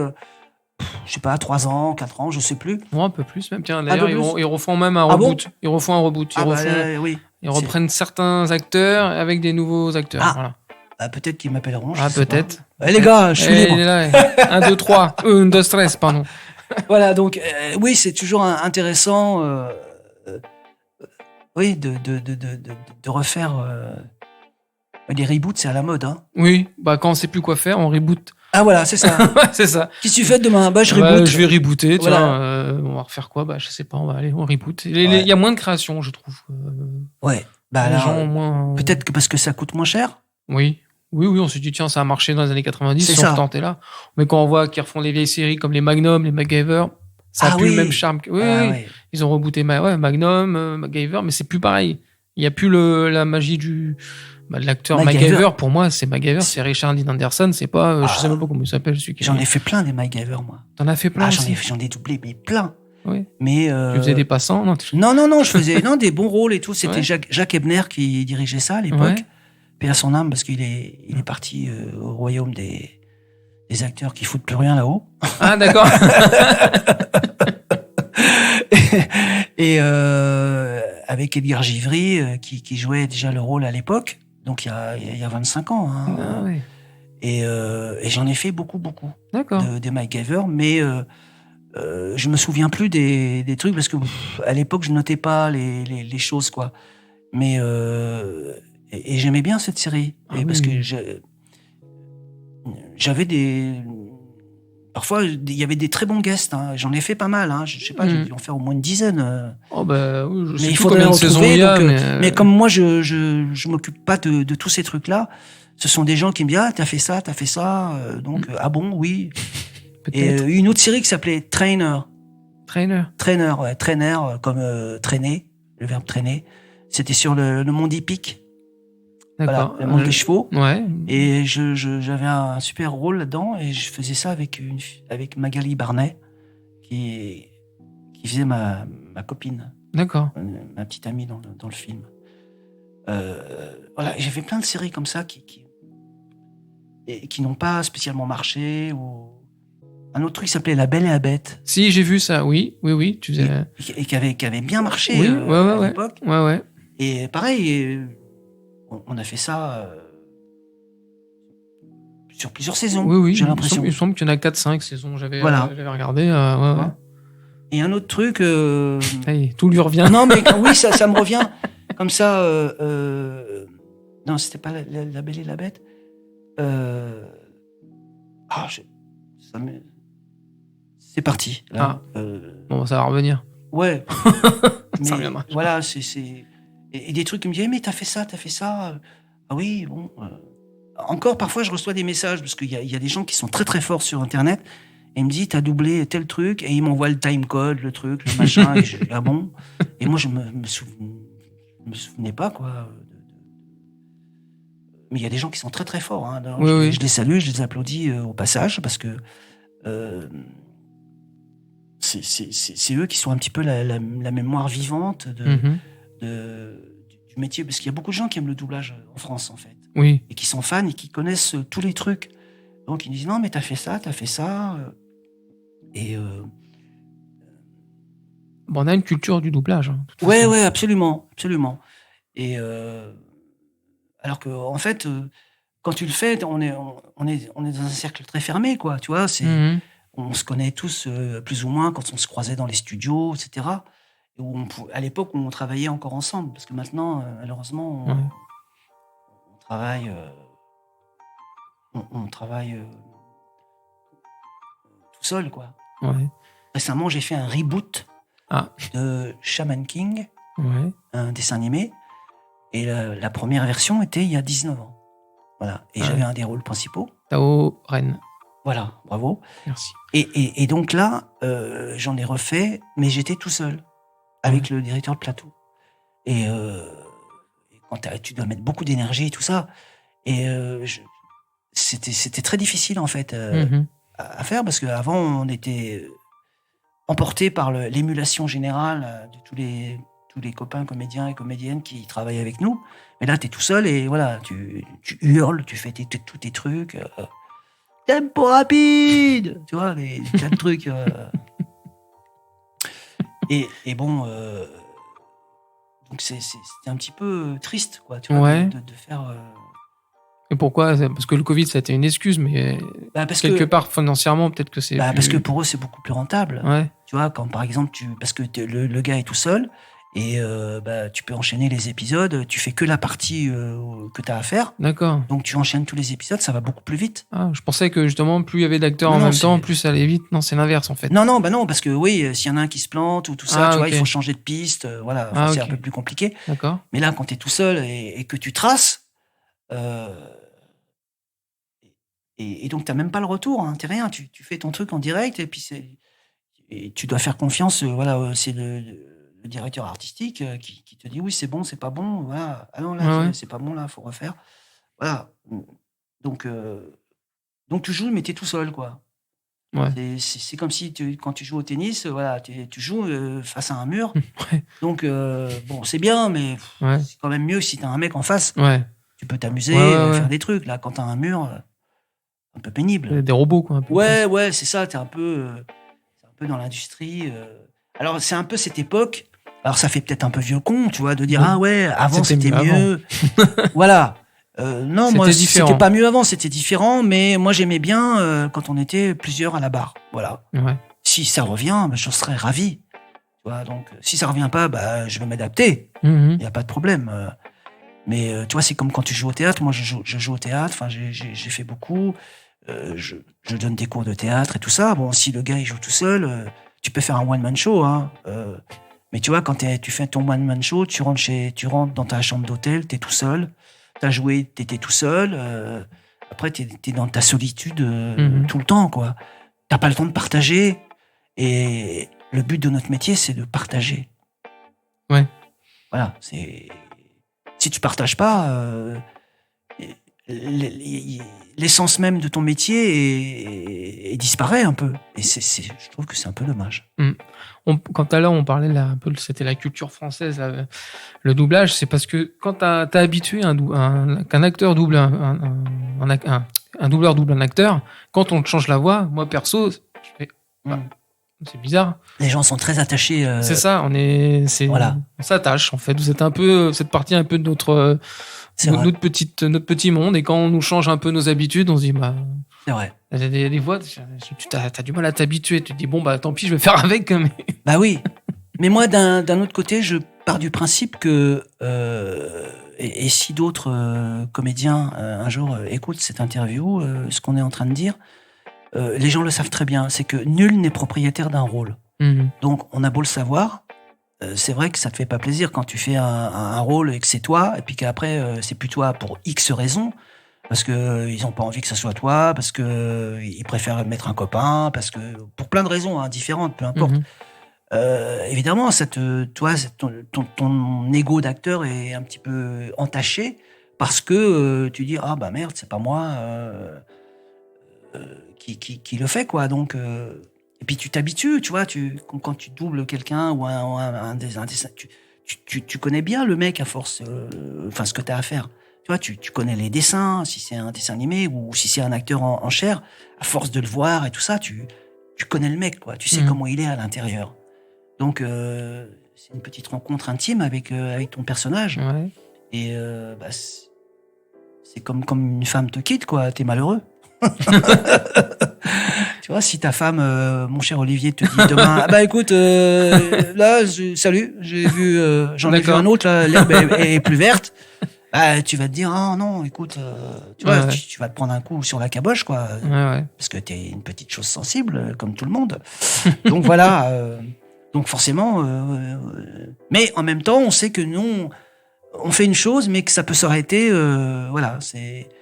je sais pas, 3 ans, 4 ans, je sais plus. Bon, un peu plus même. Tiens, Un d'ailleurs, peu plus. ils refont même un Ah bon reboot. Ils refont un reboot. Oui. Ils reprennent certains acteurs avec des nouveaux acteurs. Ah. Voilà. Peut-être qu'ils m'appelleront. Ah, peut-être. Les gars, je suis libre. Il est là. 1, 2, 3. 1, 2, 3, pardon. Voilà, donc, oui, c'est toujours intéressant, oui, de refaire. Les reboots, c'est à la mode, hein. Oui, quand on sait plus quoi faire, on reboot. Ah voilà, c'est ça. C'est ça. Qu'est-ce que tu fais demain ? Je reboot. Je vais rebooter, Voilà. tiens. On va refaire quoi ? Je sais pas, on reboot. Il y a moins de création, je trouve. Ouais. Les Alors, gens ont moins. peut-être que parce que ça coûte moins cher. Oui, on s'est dit, tiens, ça a marché dans les années 90, C'est si ça. on tentait là. Mais quand on voit qu'ils refont les vieilles séries comme les Magnum, les MacGyver, ça a plus le même charme. Oui, oui. Ils ont rebooté Magnum, MacGyver, mais c'est plus pareil. Il n'y a plus la magie de l'acteur MacGyver. Pour moi, c'est MacGyver, c'est Richard Dean Anderson, c'est pas, je sais même pas comment il s'appelle celui qui. J'en ai fait plein des MacGyver, moi. T'en as fait plein aussi. J'en ai doublé, mais plein. Oui. Mais tu faisais des passants, non ? Non, je faisais des bons rôles et tout. C'était Ouais. Jacques Ebner qui dirigeait ça à l'époque. Ouais. Paix à son âme, parce qu'il est parti au royaume des acteurs qui foutent plus rien là-haut. Ah, d'accord. Et avec Edgar Givry, qui jouait déjà le rôle à l'époque, donc il y a 25 ans. Hein. Ah, ouais. Et j'en ai fait beaucoup D'accord. des MacGyver, mais je me souviens plus des trucs, parce que à l'époque, je notais pas les choses, quoi. Mais et j'aimais bien cette série, parce que j'avais parfois, il y avait des très bons guests. Hein. J'en ai fait pas mal. Hein. Je sais pas, j'ai dû en faire au moins une dizaine. Oh bah, oui, je Mais sais il plus faudrait combien en de saisons trouver. il y a, Donc, mais... mais comme moi, je m'occupe pas de tous ces trucs-là, ce sont des gens qui me disent « Ah, t'as fait ça. » Ah bon, oui. Et Peut-être. une autre série qui s'appelait Trainer. Trainer. Trainer, ouais. Trainer, comme traîner, le verbe traîner. C'était sur le monde hippique. D'accord. Voilà, le monde des chevaux. Ouais. Et j'avais un super rôle là-dedans et je faisais ça avec Magali Barnet, qui faisait ma copine, D'accord. ma petite amie dans le film. Voilà, et j'ai fait plein de séries comme ça qui n'ont pas spécialement marché. Ou... Un autre truc qui s'appelait La Belle et la Bête. Si, j'ai vu ça, oui, tu faisais... Et qui avait bien marché Oui, à l'époque. Ouais. Et pareil, on a fait ça sur plusieurs saisons, Oui, j'ai l'impression. Il me semble qu'il y en a 4-5 saisons, j'avais regardé. Ouais. Et un autre truc... Allez, tout lui revient. Non, mais oui, ça me revient. Comme ça... Non, c'était pas la Belle et la Bête. C'est parti. Là. Bon, ça va revenir. Ouais. Ça reviendra. Voilà, et des trucs qui me disaient, mais t'as fait ça. Ah oui, bon... Encore, parfois, je reçois des messages, parce qu'il y a des gens qui sont très très forts sur Internet, et ils me disent, t'as doublé tel truc, et ils m'envoient le timecode, le truc, le machin, et je dis, ah bon? Et moi, je me souvenais pas, quoi. Mais il y a des gens qui sont très très forts. Hein. Alors, je les salue, je les applaudis au passage, parce que c'est eux qui sont un petit peu la mémoire vivante du métier, parce qu'il y a beaucoup de gens qui aiment le doublage en France, en fait. Oui. Et qui sont fans et qui connaissent tous les trucs. Donc ils disent non, mais t'as fait ça. Et bon, on a une culture du doublage. Hein, ouais, absolument. Et alors que en fait, quand tu le fais, on est dans un cercle très fermé, quoi. Tu vois, on se connaît tous plus ou moins quand on se croisait dans les studios, etc. Et à l'époque où on travaillait encore ensemble, parce que maintenant, malheureusement, on travaille. On travaille tout seul, quoi. Ouais. Récemment, j'ai fait un reboot de Shaman King, un dessin animé, et la première version était il y a 19 ans. Voilà. Et j'avais un des rôles principaux. Tao Ren. Voilà, bravo. Merci. Et donc là, j'en ai refait, mais j'étais tout seul, avec le directeur de plateau. Et quand tu dois mettre beaucoup d'énergie et tout ça, et c'était très difficile en fait à faire, parce qu'avant on était emporté par l'émulation générale de tous les copains comédiens et comédiennes qui travaillent avec nous. Mais là t'es tout seul et voilà, tu hurles, tu fais tous tes trucs, tempo rapide, tu vois, plein de trucs. Et bon, donc c'était un petit peu triste, quoi, tu vois, de faire. Et pourquoi? Parce que le Covid, ça a été une excuse, mais quelque part, financièrement, peut-être que c'est. Parce que pour eux, c'est beaucoup plus rentable. Ouais. Tu vois, quand par exemple, parce que le gars est tout seul, et tu peux enchaîner les épisodes, tu fais que la partie que tu as à faire. D'accord. Donc tu enchaînes tous les épisodes, ça va beaucoup plus vite. Ah, je pensais que justement, plus il y avait d'acteurs en même temps, plus ça allait vite. Non, c'est l'inverse en fait. Non, parce que oui, s'il y en a un qui se plante ou tout ça, tu vois, il faut changer de piste, voilà, c'est un peu plus compliqué. D'accord. Mais là, quand tu es tout seul et que tu traces, et donc tu n'as même pas le retour, hein, tu n'es rien, tu fais ton truc en direct, et puis et tu dois faire confiance, voilà, c'est le directeur artistique qui te dit oui, c'est bon, c'est pas bon, voilà. Ah non, là, c'est pas bon, là, faut refaire. Voilà. Donc tu joues, mais tu es tout seul, quoi. Ouais. C'est comme si quand tu joues au tennis, voilà, tu joues face à un mur. Donc, bon, c'est bien, mais c'est quand même mieux si tu as un mec en face. Ouais. Tu peux t'amuser, faire des trucs. Là, quand tu as un mur, un peu pénible. Des robots, quoi. Un peu ouais, c'est ça. Tu es un peu dans l'industrie. Alors, c'est un peu cette époque. Alors, ça fait peut-être un peu vieux con, tu vois, de dire ah ouais, avant c'était mieux. Voilà. Non, moi, c'était pas mieux avant, c'était différent, mais moi, j'aimais bien quand on était plusieurs à la barre. Voilà. Ouais. Si ça revient, je serais ravi. Tu vois, donc, si ça revient pas, je vais m'adapter. Il n'y a pas de problème. Mais tu vois, c'est comme quand tu joues au théâtre. Moi, je joue au théâtre. Enfin, j'ai fait beaucoup. je donne des cours de théâtre et tout ça. Bon, si le gars il joue tout seul, tu peux faire un one man show, hein. Mais tu vois, quand tu fais ton one man show, tu rentres dans ta chambre d'hôtel, t'es tout seul, t'as joué, t'étais tout seul. Après, t'es dans ta solitude tout le temps, quoi. T'as pas le temps de partager. Et le but de notre métier, c'est de partager. Ouais. Voilà. Si tu partages pas, l'essence même de ton métier disparaît un peu. Et je trouve que c'est un peu dommage. Quand tout à l'heure on parlait un peu, c'était la culture française, le doublage, c'est parce que quand t'as habitué qu'un acteur double un doubleur double un acteur, quand on te change la voix, moi perso, je fais, c'est bizarre. Les gens sont très attachés. C'est ça, voilà. On s'attache en fait. Vous êtes un peu cette partie un peu de notre petit monde, et quand on nous change un peu nos habitudes, on se dit c'est vrai. Des voix, t'as du mal à t'habituer. Tu te dis bon tant pis, je vais faire avec. Mais... Bah oui. Mais moi d'un autre côté, je pars du principe que et si d'autres comédiens un jour écoutent cette interview, ce qu'on est en train de dire, les gens le savent très bien, c'est que nul n'est propriétaire d'un rôle. Donc on a beau le savoir, c'est vrai que ça te fait pas plaisir quand tu fais un rôle et que c'est toi, et puis qu'après c'est plus toi pour X raisons, parce que ils ont pas envie que ça soit toi, parce que ils préfèrent mettre un copain, parce que pour plein de raisons différentes, peu importe. Évidemment, ton ego d'acteur est un petit peu entaché parce que tu dis bah merde, c'est pas moi qui le fait, quoi. Donc et puis tu t'habitues, tu vois, quand tu doubles quelqu'un ou un dessin, tu connais bien le mec à force, ce que tu as à faire. Tu vois, tu connais les dessins, si c'est un dessin animé ou si c'est un acteur en chair, à force de le voir et tout ça, tu connais le mec, quoi. Tu sais comment il est à l'intérieur. Donc c'est une petite rencontre intime avec ton personnage. Ouais. Et c'est comme une femme te quitte, quoi. T'es malheureux. Tu vois, si ta femme, mon cher Olivier, te dit demain, écoute, là, salut, j'en ai vu un autre, là, l'herbe est plus verte. Tu vas te dire, non, écoute, tu vois, tu vas te prendre un coup sur la caboche, quoi. Ouais. Parce que t'es une petite chose sensible, comme tout le monde. Donc voilà. Donc forcément, mais en même temps, on sait que nous, on fait une chose, mais que ça peut s'arrêter. Voilà,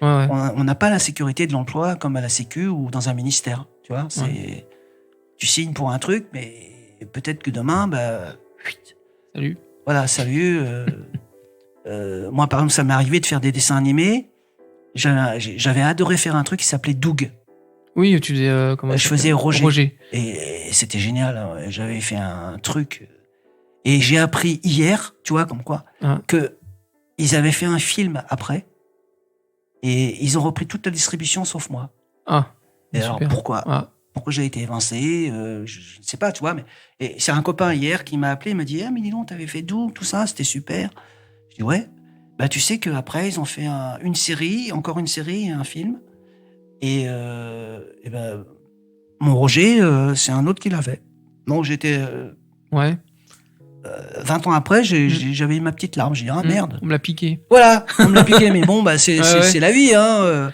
on n'a pas la sécurité de l'emploi comme à la Sécu ou dans un ministère. Tu vois, tu signes pour un truc, mais peut-être que demain, salut. Voilà, salut. Moi, par exemple, ça m'est arrivé de faire des dessins animés. J'avais adoré faire un truc qui s'appelait Doug. Oui, tu faisais je faisais Roger. Et c'était génial. Hein. J'avais fait un truc. Et j'ai appris hier, tu vois, comme quoi, que ils avaient fait un film après. Et ils ont repris toute la distribution sauf moi. Et alors, pourquoi j'ai été évincé, je ne sais pas, tu vois. Et c'est un copain hier qui m'a appelé, il m'a dit mais dis donc, t'avais fait Doug, tout ça, c'était super. Je dis ouais. Tu sais qu'après, ils ont fait une série, encore une série et un film. Et mon Roger, c'est un autre qui l'a fait. Donc j'étais... 20 ans après, j'avais ma petite larme. J'ai dit, merde. On me l'a piqué. Voilà, on me l'a piqué, mais bon, c'est la vie. Hein,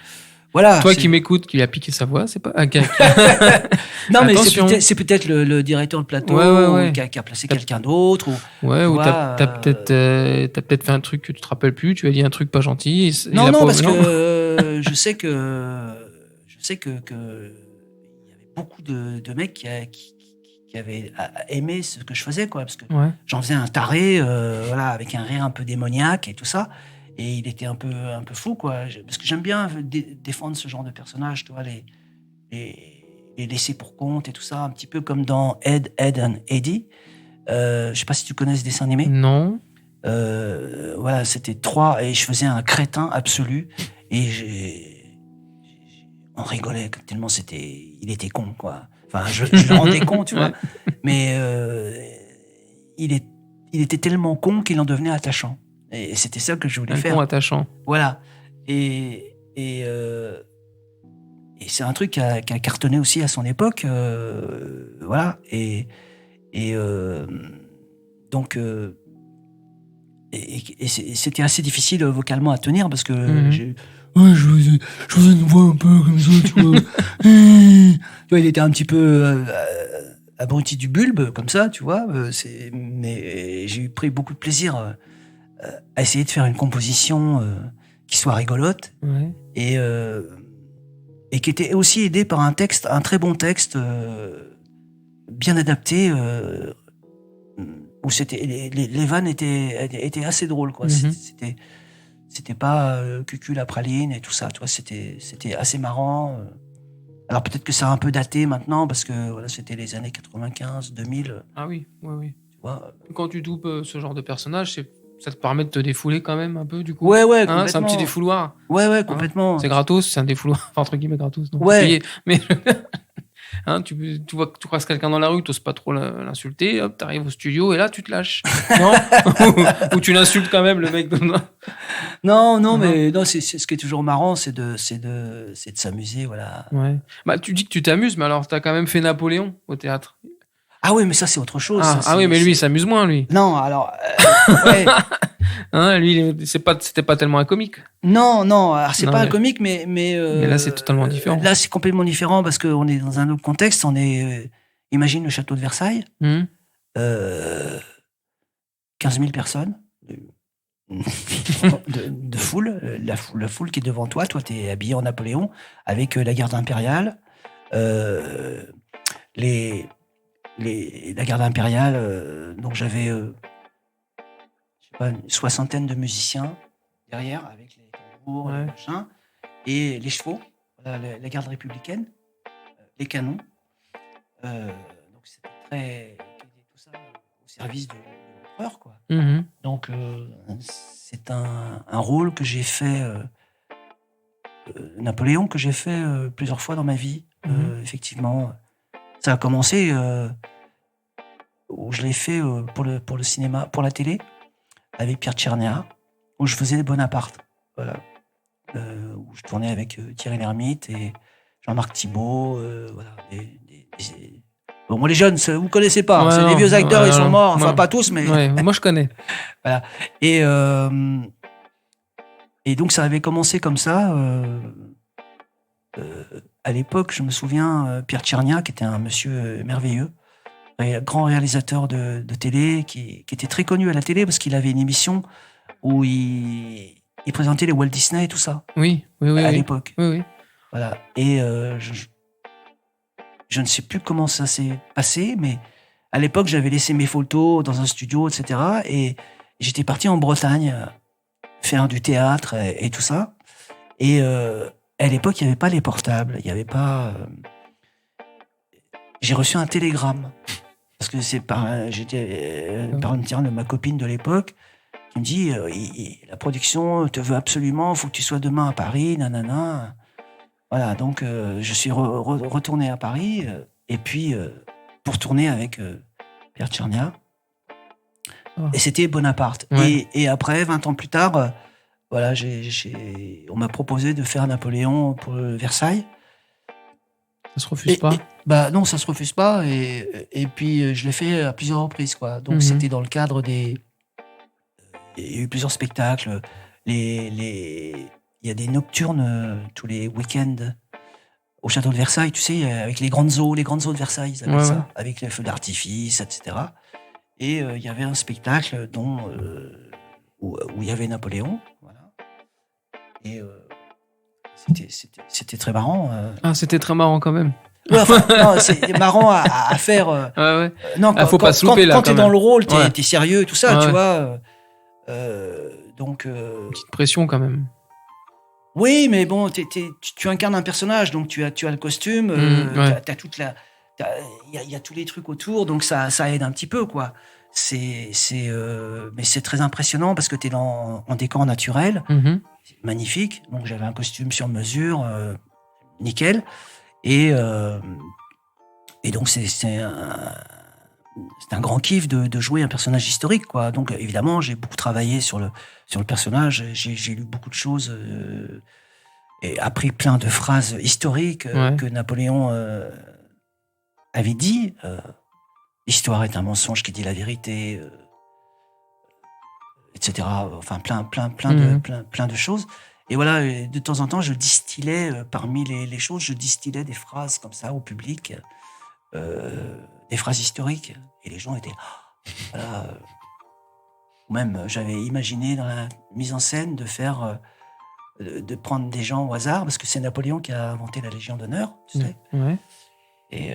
voilà, toi qui m'écoutes, qui a piqué sa voix, c'est pas... non, mais c'est peut-être le directeur de plateau qui a placé quelqu'un d'autre. Ou t'as peut-être fait un truc que tu te rappelles plus, tu as dit un truc pas gentil. Non, parce que je sais que il y avait beaucoup de mecs qui avaient aimé ce que je faisais, quoi, parce que j'en faisais un taré, avec un rire un peu démoniaque et tout ça. Et il était un peu fou, quoi. Parce que j'aime bien défendre ce genre de personnages, tu vois, les laisser pour compte et tout ça, un petit peu comme dans Ed and Eddie. Je sais pas si tu connais ce dessin animé. Non. Voilà, c'était 3 et je faisais un crétin absolu et on rigolait tellement il était con, quoi. Enfin, je le rendais con, tu vois. Mais il était tellement con qu'il en devenait attachant. Et c'était ça que je voulais faire. Un con attachant. Voilà. Et c'est un truc qui a cartonné aussi à son époque. Voilà. Donc... Et c'était assez difficile vocalement à tenir parce que ouais, je faisais une voix un peu comme ça, tu vois. Tu vois, il était un petit peu abruti du bulbe, comme ça, tu vois. Mais j'ai pris beaucoup de plaisir à essayer de faire une composition qui soit rigolote Ouais. et qui était aussi aidée par un texte, un très bon texte, bien adapté, où les vannes étaient assez drôles, quoi. Mhm. C'était pas cucul la praline et tout ça, tu vois. C'était assez marrant. Alors peut-être que ça a un peu daté maintenant parce que voilà, c'était les années 95, 2000, Ah oui, oui. tu vois. Quand tu doubles ce genre de personnage, ça te permet de te défouler quand même un peu, du coup. Ouais, Hein, c'est un petit complètement. défouloir. Ouais, Hein. complètement. C'est gratos, c'est un défouloir, enfin, entre guillemets gratos, non, Ouais. payé. Mais hein, tu vois que tu croises quelqu'un dans la rue, t'oses pas trop l'insulter, hop, t'arrives au studio et là tu te lâches. Non. Ou tu l'insultes quand même, le mec. Non, Mhm. mais non, c'est ce qui est toujours marrant, c'est de s'amuser, voilà. Ouais. Bah, tu dis que tu t'amuses, mais alors t'as quand même fait Napoléon au théâtre. Ah oui, mais ça c'est autre chose. Ah, ça, oui, mais lui, il c'est- s'amuse moins, lui. Non, alors ouais. Hein, lui, c'était pas tellement un comique. Non, alors, c'est Non, pas un mais- comique, mais Mais là, c'est totalement différent. Là, c'est complètement différent parce qu'on est dans un autre contexte. Imagine le château de Versailles, Mhm. 15 000 personnes de foule, la foule qui est devant toi. Toi, t'es habillé en Napoléon avec la garde impériale, euh, la garde impériale. Donc j'avais, je sais pas, une soixantaine de musiciens derrière avec les tambours, Ouais. les machins, et les chevaux, voilà, la garde républicaine, les canons. Donc c'était tout ça au service de l'empereur, quoi. Mhm. Donc c'est un rôle que j'ai fait, Napoléon, que j'ai fait plusieurs fois dans ma vie. Effectivement, ça a commencé où je l'ai fait pour le cinéma, pour la télé, avec Pierre Tchernia, où je faisais Bonaparte. Voilà. Où je tournais avec Thierry Lhermitte et Jean-Marc Thibault. Voilà, Bon, moi, les jeunes, vous connaissez pas. Ouais, C'est des non, vieux acteurs, ils sont morts. Enfin, moi- pas tous, mais. Ouais, moi, je connais. Voilà. Et donc, ça avait commencé comme ça. À l'époque, je me souviens, Pierre Tchernia, qui était un monsieur merveilleux, grand réalisateur de télé, qui était très connu à la télé parce qu'il avait une émission où il présentait les Walt Disney et tout ça, Oui. à Oui. l'époque. Oui. Voilà. Et je ne sais plus comment ça s'est passé, mais à l'époque, j'avais laissé mes photos dans un studio, etc. Et j'étais parti en Bretagne faire du théâtre et tout ça. Et à l'époque, il n'y avait pas les portables, il n'y avait pas. J'ai reçu un télégramme parce que j'étais par une de ma copine de l'époque qui me dit la production te veut absolument, il faut que tu sois demain à Paris, nanana. Voilà, donc je suis retourné à Paris et puis pour tourner avec Pierre Tchernia. Oh. Et c'était Bonaparte. Ouais. Et après, 20 ans plus tard, voilà, on m'a proposé de faire Napoléon pour Versailles. Ça se refuse pas. Bah non, ça se refuse pas. Et puis je l'ai fait à plusieurs reprises, quoi. Donc c'était dans le cadre des. Il y a eu plusieurs spectacles. Il y a des nocturnes tous les week-ends au château de Versailles, tu sais, avec les grandes eaux de Versailles, ils appellent ça, avec les feux d'artifice, etc. Et il y avait un spectacle où il y avait Napoléon, voilà. Et c'était très marrant. Ah, c'était très marrant quand même. Ouais, enfin, non, c'est marrant à faire. Ouais. Non, faut pas se louper, là, quand t'es quand dans même. le rôle, Ouais. t'es sérieux et tout ça, Ouais, tu ouais. vois. Donc. Petite pression quand même. Oui, mais bon, tu incarnes un personnage, donc tu as le costume, ouais. t'as toute la. Il y a tous les trucs autour, donc ça aide un petit peu, quoi. Mais c'est très impressionnant parce que t'es en décor naturel, c'est magnifique. Donc j'avais un costume sur mesure, nickel. Et donc c'est un grand kiff de jouer un personnage historique, quoi. Donc évidemment, j'ai beaucoup travaillé sur le personnage. J'ai lu beaucoup de choses et appris plein de phrases historiques que Napoléon avait dit. L'histoire est un mensonge qui dit la vérité, etc. Enfin plein de choses. Et voilà, de temps en temps, je distillais, parmi les choses, je distillais des phrases comme ça au public, des phrases historiques. Et les gens étaient... Voilà. Ou même, j'avais imaginé dans la mise en scène de faire... de prendre des gens au hasard, parce que c'est Napoléon qui a inventé la Légion d'honneur, tu sais. Ouais. Et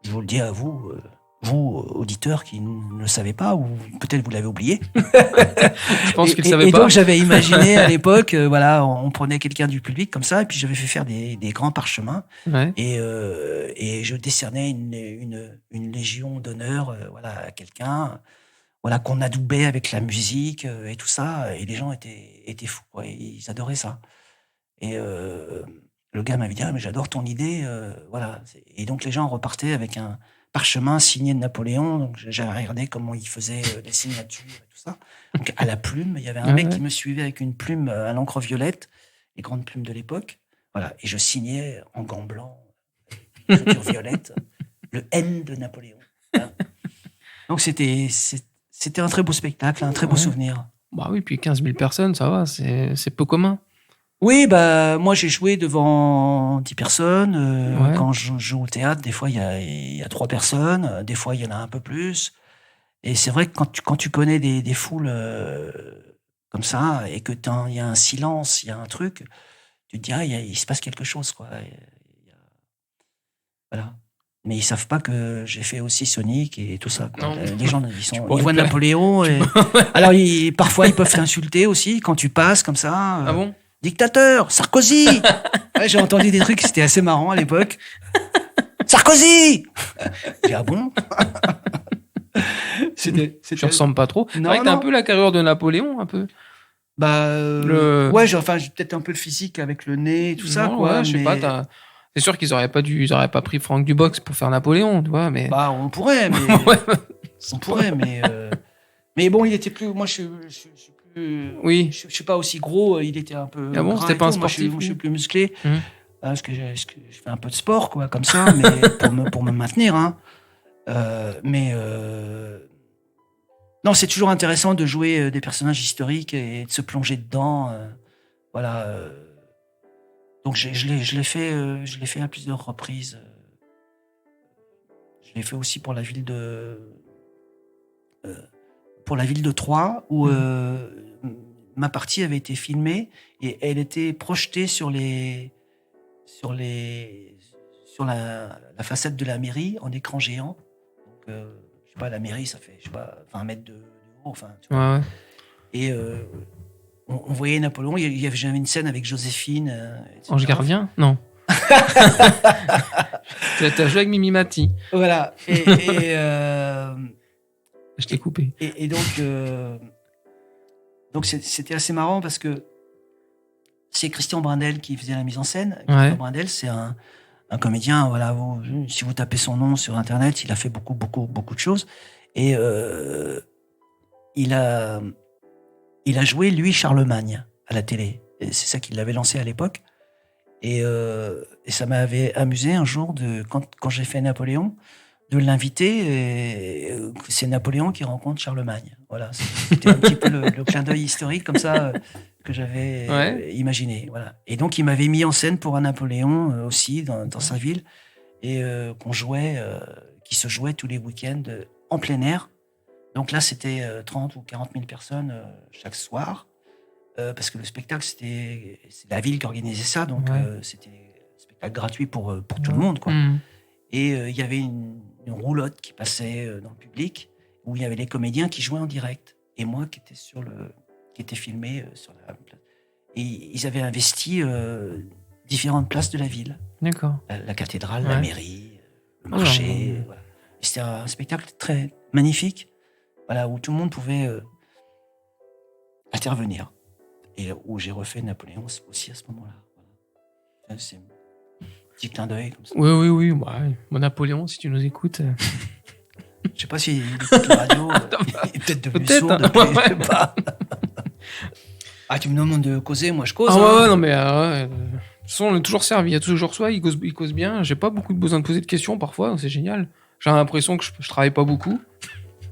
je vous le dis à vous, vous, auditeurs qui ne le savez pas, ou peut-être vous l'avez oublié. Je pense qu'il ne savait et pas. donc j'avais imaginé à l'époque, voilà, on prenait quelqu'un du public comme ça, et puis j'avais fait faire des grands parchemins, Ouais. et je décernais une Légion d'honneur, voilà, à quelqu'un, voilà, qu'on adoubait avec la musique et tout ça, et les gens étaient fous, quoi, ils adoraient ça. Et le gars m'avait dit, ah, mais j'adore ton idée, voilà. Et donc les gens repartaient avec un parchemin signé de Napoléon, donc j'ai regardé comment il faisait les signatures et tout ça. Donc à la plume, il y avait un mec qui me suivait avec une plume à l'encre violette, les grandes plumes de l'époque, voilà, et je signais en gants blancs, écriture violette, le N de Napoléon. Voilà. Donc c'était un très beau spectacle, un très beau souvenir. Bah oui, puis 15 000 personnes, ça va, c'est peu commun. Oui, bah moi j'ai joué devant 10 personnes. Ouais. Quand je joue au théâtre, des fois il y a 3 personnes, des fois il y en a un peu plus. Et c'est vrai que quand tu connais des foules comme ça, et que il y a un silence, il y a un truc, tu te dis, ah, il se passe quelque chose, quoi. Voilà. Mais ils savent pas que j'ai fait aussi Sonic et tout ça, quoi. Non. Les gens, ils voient pleurer. Napoléon. Et... Alors parfois ils peuvent t'insulter aussi quand tu passes comme ça. Ah bon? Dictateur, Sarkozy. Ouais, j'ai entendu des trucs, c'était assez marrant à l'époque. Sarkozy. J'ai ah bon. Tu ressembles pas trop. C'est Non, vrai que t'as un non. peu la carrure de Napoléon, un peu. Bah ouais, j'ai peut-être un peu le physique avec le nez et tout ça, Non, quoi. ouais, je sais pas. C'est sûr qu'ils auraient pas pris Franck Dubox pour faire Napoléon, tu vois, mais. Bah on pourrait, mais Ouais. on pourrait, mais bon, il était plus. Moi, je suis plus. Oui. Je suis pas aussi gros. Il était un peu. Ah bon, gras c'était et pas un tout. Moi, je sportif, suis plus musclé. Parce que je fais un peu de sport, quoi, comme ça, mais pour me maintenir, hein. Non, c'est toujours intéressant de jouer des personnages historiques et de se plonger dedans. Voilà. Donc je l'ai fait à plusieurs reprises. Je l'ai fait aussi pour la ville de Troyes, où ma partie avait été filmée et elle était projetée sur la façade de la mairie en écran géant. Donc, je sais pas, la mairie, ça fait, je sais pas, 20 mètres de haut, enfin, tu vois. Ouais. Et on voyait Napoléon, j'avais une scène avec Joséphine. etc. Ange Gardien? Non. T'as joué avec Mimi Mati. Voilà. Je t'ai coupé. Et donc c'était assez marrant parce que c'est Christian Brindel qui faisait la mise en scène. Ouais. Christian Brindel, c'est un comédien, voilà, si vous tapez son nom sur Internet, il a fait beaucoup de choses. Et il a joué, lui, Charlemagne à la télé. Et c'est ça qui l'avait lancé à l'époque. Et ça m'avait amusé un jour, quand j'ai fait Napoléon, de l'inviter. Et c'est Napoléon qui rencontre Charlemagne. Voilà, c'était un petit peu le clin d'œil historique comme ça que j'avais imaginé. Voilà. Et donc, il m'avait mis en scène pour un Napoléon aussi dans sa ville, et qui se jouait tous les week-ends en plein air. Donc là, c'était 30 ou 40 000 personnes chaque soir. Parce que le spectacle, c'est la ville qui organisait ça, donc c'était un spectacle gratuit pour tout le monde, quoi. Et il y avait une roulotte qui passait dans le public, où il y avait les comédiens qui jouaient en direct, et moi qui était filmé sur la place. Et ils avaient investi différentes places de la ville. D'accord. La cathédrale, la mairie, le marché. Voilà. Et c'était un spectacle très magnifique, voilà, où tout le monde pouvait intervenir. Et où j'ai refait Napoléon aussi à ce moment-là. Voilà. C'est un petit clin d'œil comme ça. Oui. Ouais. Bon, Napoléon, si tu nous écoutes. Je sais pas s'il écoute la radio. Il est peut-être devenu sourd depuis, je sais pas. Ah, tu me demandes de causer, moi je cause. Ah ouais, non mais... de toute façon, on est toujours servi. Il y a toujours soit il cause bien. J'ai pas beaucoup besoin de poser de questions parfois, donc c'est génial. J'ai l'impression que je travaille pas beaucoup.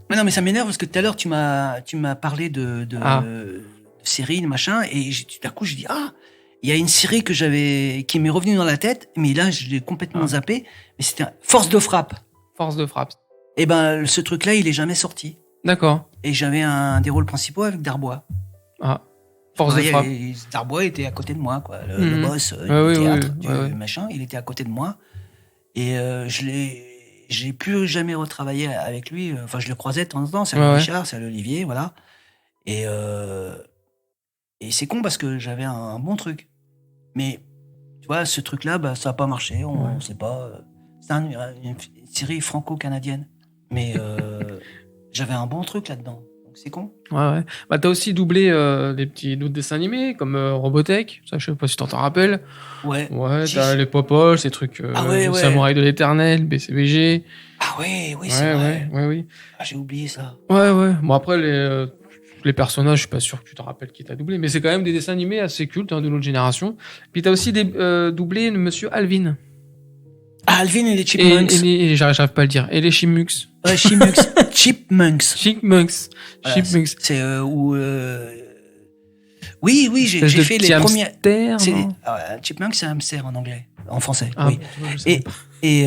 Mais non, mais ça m'énerve parce que tout à l'heure, tu m'as parlé de séries, machin, et tout d'un coup, je dis, ah, il y a une série qui m'est revenue dans la tête, mais là, je l'ai complètement zappé, mais c'était Force de frappe. Force de frappe. Et ben, ce truc-là, il est jamais sorti. D'accord. Et j'avais un des rôles principaux avec Darbois. Ah, Force de frappe. Darbois était à côté de moi, quoi. Le boss du théâtre, du machin, il était à côté de moi. Et j'ai plus jamais retravaillé avec lui. Enfin, je le croisais de temps en temps. C'est Richard, c'est Olivier, voilà. Et c'est con parce que j'avais un bon truc. Mais, tu vois, ce truc-là, bah, ça n'a pas marché. On sait pas. C'est une série franco-canadienne. Mais j'avais un bon truc là-dedans. Donc, c'est con. Ouais. Bah, t'as aussi doublé d'autres dessins animés, comme Robotech. Ça, je sais pas si t'en rappelles. Ouais. Ouais, t'as les Popol, ces trucs. Samouraï de l'Éternel, BCBG. Ah oui, c'est vrai. Ouais. Ah, j'ai oublié ça. Ouais. Bon, après, les personnages, je suis pas sûr que tu te rappelles qui t'a doublé, mais c'est quand même des dessins animés assez cultes de notre génération. Puis t'as aussi doublé Monsieur Alvin. Ah, Alvin et les Chipmunks. Et j'arrive pas à le dire. Et les Chipmunks. Ouais, Chipmunks. Chipmunks. C'est où... Oui, j'ai fait les premiers... Chipmunks, c'est un hamster en anglais, en français. Ah, oui. Et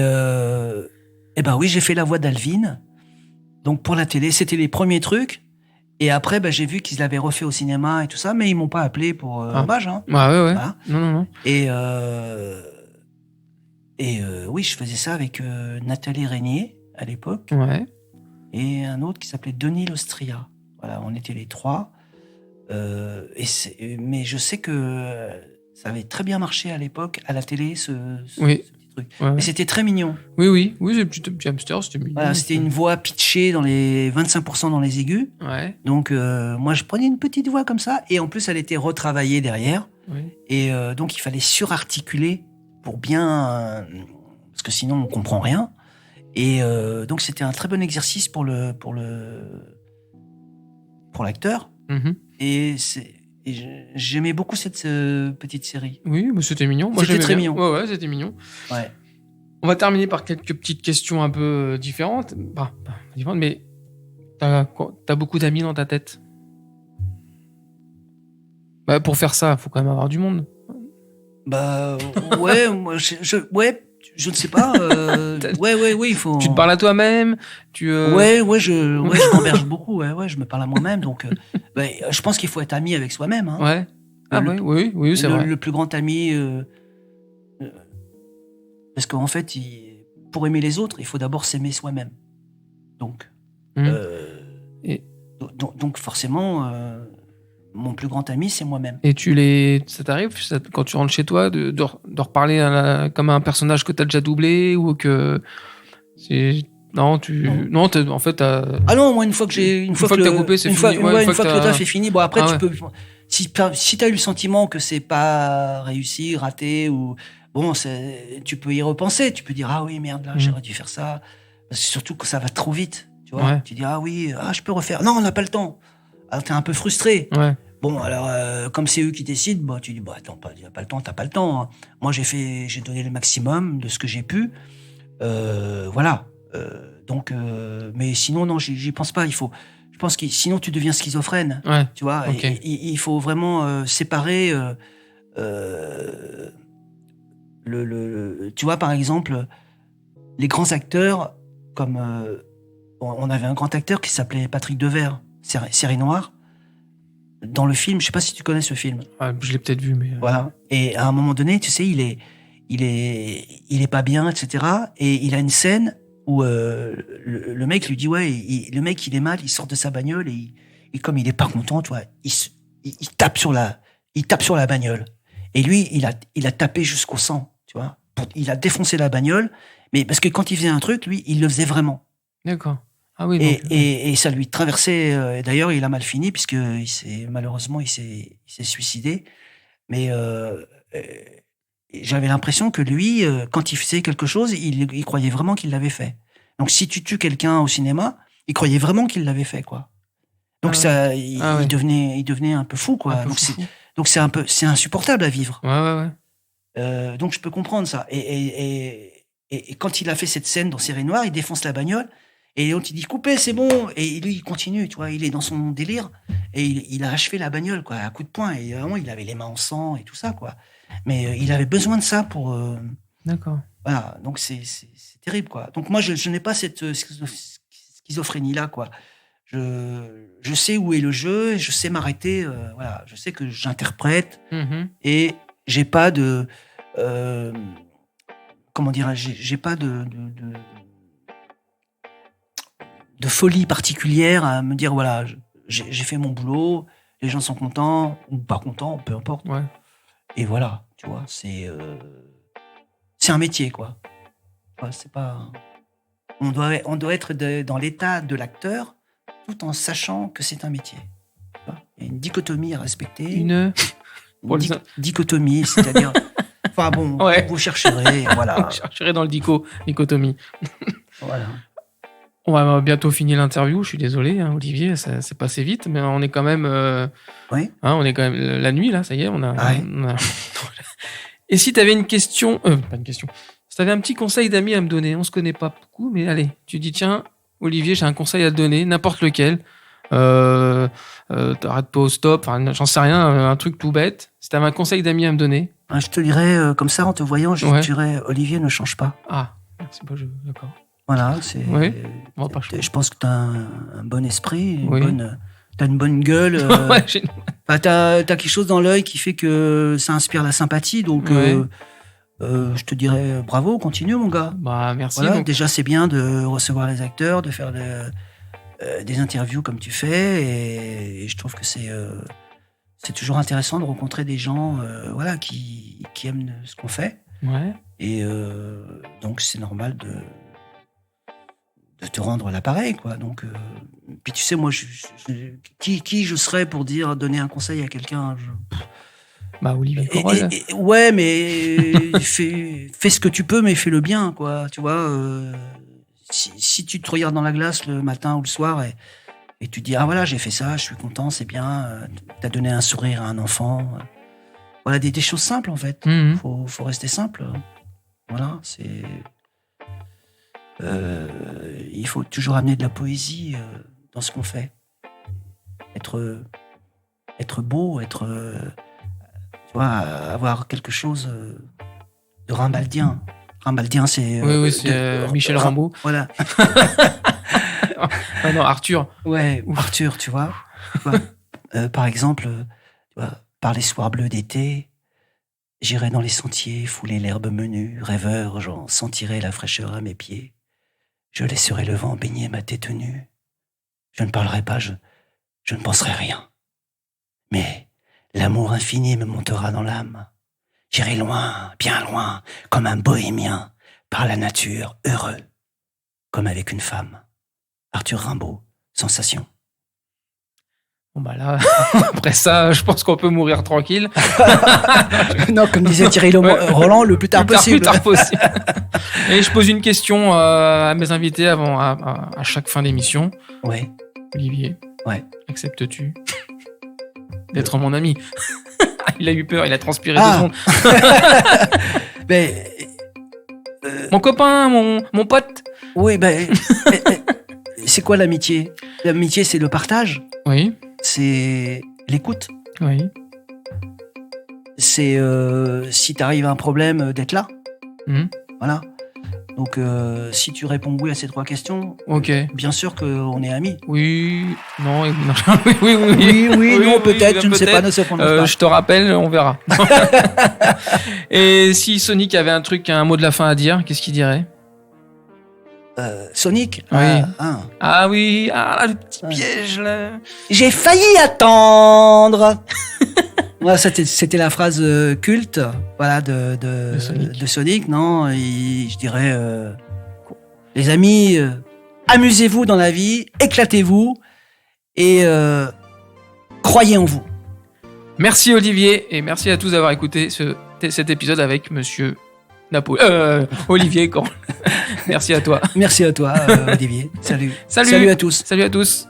ben oui, j'ai fait la voix d'Alvin. Donc pour la télé, c'était les premiers trucs. Et après, ben, j'ai vu qu'ils l'avaient refait au cinéma et tout ça, mais ils m'ont pas appelé pour hommage. Hein. Ah ouais. Voilà. Non. Et oui, je faisais ça avec Nathalie Régnier à l'époque. Ouais. Et un autre qui s'appelait Denis Lostria. Voilà, on était les trois. Mais je sais que ça avait très bien marché à l'époque, à la télé, ce petit truc. Ouais. Mais c'était très mignon. Oui, c'est petit hamster, c'était mignon. Voilà, c'était une voix pitchée dans les 25% dans les aigus. Ouais. Donc, moi, je prenais une petite voix comme ça. Et en plus, elle était retravaillée derrière. Oui. Et donc, il fallait surarticuler pour bien... parce que sinon, on comprend rien. Et donc, c'était un très bon exercice pour l'acteur. Mm-hmm. Et j'aimais beaucoup cette petite série. Oui, mais c'était mignon. Moi, c'était très mignon. Ouais, c'était mignon. Ouais. On va terminer par quelques petites questions un peu différentes. Mais t'as beaucoup d'amis dans ta tête. Bah, pour faire ça, faut quand même avoir du monde. Bah, ouais, moi, je ne sais pas. Ouais, il faut. Tu te parles à toi-même. Ouais, je m'emberge beaucoup. Ouais, je me parle à moi-même. Donc, je pense qu'il faut être ami avec soi-même. Hein. Ouais. Oui, c'est vrai. Le plus grand ami. Parce qu'en fait, pour aimer les autres, il faut d'abord s'aimer soi-même. Donc, donc forcément, mon plus grand ami, c'est moi-même. Et ça t'arrive, quand tu rentres chez toi, de reparler comme un personnage que t'as déjà doublé ou que c'est... Non, en fait, t'as... Ah non, moi, une fois que t'as coupé, c'est fini. Une fois que le taf est fini, bon, après, tu peux... Si t'as eu le sentiment que c'est pas réussi, raté, ou... Bon, tu peux y repenser. Tu peux dire, ah oui, merde, là, j'aurais dû faire ça. Parce que surtout que ça va trop vite, tu vois. Ouais. Tu dis, ah oui, je peux refaire. Non, on n'a pas le temps. Alors, t'es un peu frustré. Ouais. Bon, alors, comme c'est eux qui décident, tu dis, attends, t'as pas le temps. Hein. Moi, j'ai donné le maximum de ce que j'ai pu. Voilà. Donc, mais sinon, non, j'y pense pas. Je pense que sinon, tu deviens schizophrène. Ouais. Tu vois, okay. Il faut vraiment séparer. Tu vois, par exemple, les grands acteurs, comme on avait un grand acteur qui s'appelait Patrick Devers, Série Noire. Dans le film, je sais pas si tu connais ce film. Ah, je l'ai peut-être vu, mais voilà. Et à un moment donné, tu sais, il est pas bien, etc. Et il a une scène où le mec lui dit le mec il est mal, il sort de sa bagnole et comme il est pas content, tu vois, il tape sur la bagnole. Et lui, il a tapé jusqu'au sang, tu vois. Il a défoncé la bagnole, mais parce que quand il faisait un truc, lui, il le faisait vraiment. D'accord. Ah oui. Et ça lui traversait. Et d'ailleurs, il a mal fini puisque malheureusement il s'est suicidé. Mais j'avais l'impression que lui, quand il faisait quelque chose, il croyait vraiment qu'il l'avait fait. Donc, si tu tues quelqu'un au cinéma, il croyait vraiment qu'il l'avait fait, quoi. Donc il devenait un peu fou, quoi. Donc c'est insupportable à vivre. Ouais. Donc je peux comprendre ça. Et quand il a fait cette scène dans Série Noire, il défonce la bagnole Et on te dit coupez, c'est bon. Et lui, il continue, tu vois, il est dans son délire. Et il a achevé la bagnole, quoi, à coup de poing. Et vraiment, il avait les mains en sang et tout ça, quoi. Mais il avait besoin de ça pour. D'accord. Voilà, donc c'est terrible, quoi. Donc moi, je n'ai pas cette schizophrénie-là, quoi. Je sais où est le jeu, et je sais m'arrêter. Voilà, je sais que j'interprète et j'ai pas de. Comment dirais-je, j'ai pas de folie particulière à me dire voilà, j'ai fait mon boulot, les gens sont contents ou pas contents, peu importe. Ouais. Et voilà, tu vois, c'est un métier, quoi. Ouais, c'est pas. On doit être dans l'état de l'acteur, tout en sachant que c'est un métier. Tu vois, il y a une dichotomie à respecter. Une dichotomie, c'est-à-dire. Enfin bon, ouais. Vous chercherez, voilà. Vous chercherez dans le dichotomie. Voilà. On va bientôt finir l'interview. Je suis désolé, hein, Olivier, ça s'est passé vite, mais on est quand même. Oui. Hein, on est quand même la nuit là, ça y est, on a. Ouais. Et si tu avais une question, pas une question. Si tu avais un petit conseil d'ami à me donner, on se connaît pas beaucoup, mais allez, tu dis tiens, Olivier, j'ai un conseil à te donner, n'importe lequel. T'arrêtes pas au stop, enfin, j'en sais rien, un truc tout bête. Si tu avais un conseil d'ami à me donner. Je te dirais comme ça en te voyant, je dirais Olivier, ne change pas. Ah, merci pas, d'accord. Voilà, c'est. Ouais, on va pas changer. Je pense que tu as un bon esprit, oui. T'as une bonne gueule. Ouais, t'as quelque chose dans l'œil qui fait que ça inspire la sympathie, donc je te dirais bravo, continue mon gars. Bah merci. Voilà, donc. déjà c'est bien de recevoir les acteurs, de faire des interviews comme tu fais, et je trouve que c'est toujours intéressant de rencontrer des gens voilà, qui aiment ce qu'on fait. Ouais. Et donc c'est normal de te rendre l'appareil, quoi. Donc, puis tu sais, moi, qui je serais pour donner un conseil à quelqu'un Bah Olivier Corol. Ouais, mais fais ce que tu peux, mais fais-le bien, quoi. Tu vois, si tu te regardes dans la glace le matin ou le soir et tu te dis ah voilà, j'ai fait ça, je suis content, c'est bien, t'as donné un sourire à un enfant. Voilà, des choses simples en fait. Faut rester simple. Voilà, c'est. Il faut toujours amener de la poésie dans ce qu'on fait. Être beau, tu vois, avoir quelque chose de Rimbaldien. Rimbaldien, c'est. Oui, c'est Michel Rimbaud. Voilà. Ah non, Arthur. Ouais, Arthur, tu vois. Par exemple, tu vois, par les soirs bleus d'été, j'irai dans les sentiers, fouler l'herbe menue, rêveur, j'en sentirai la fraîcheur à mes pieds. Je laisserai le vent baigner ma tête nue. Je ne parlerai pas, je ne penserai rien. Mais l'amour infini me montera dans l'âme. J'irai loin, bien loin, comme un bohémien, par la nature, heureux, comme avec une femme. Arthur Rimbaud, Sensation. Bon bah là, après ça, je pense qu'on peut mourir tranquille. Non, comme disait Thierry Roland, le plus tard possible. Le plus tard possible. Et je pose une question à mes invités avant à chaque fin d'émission. Ouais. Olivier. Ouais. Acceptes-tu d'être mon ami? Il a eu peur, il a transpiré 2 secondes. Mais, mon copain, mon pote. Oui, c'est quoi l'amitié? L'amitié, c'est le partage. Oui. C'est l'écoute. Oui. C'est si t'arrives à un problème, d'être là. Voilà. Donc, si tu réponds oui à ces 3 questions, bien sûr qu'on est amis. Oui, non, oui, non, peut-être, je ne sais pas, ne se prononce pas. Je te rappelle, on verra. Et si Sonic avait un mot de la fin à dire, qu'est-ce qu'il dirait? Sonic? Oui. Ah oui, le petit piège là. J'ai failli attendre. Voilà, c'était la phrase culte, voilà, de Sonic, non? Et je dirais, les amis, amusez-vous dans la vie, éclatez-vous et croyez en vous. Merci Olivier et merci à tous d'avoir écouté cet épisode avec Monsieur Olivier Corol. Merci à toi. Merci à toi, Olivier. Salut. Salut à tous. Salut à tous.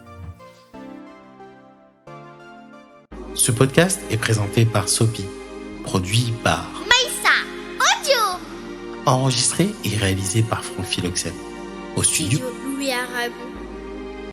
Ce podcast est présenté par Sopi, produit par Maïssa Audio. enregistré et réalisé par Franck Philoxène. Au studio Oui, arabe.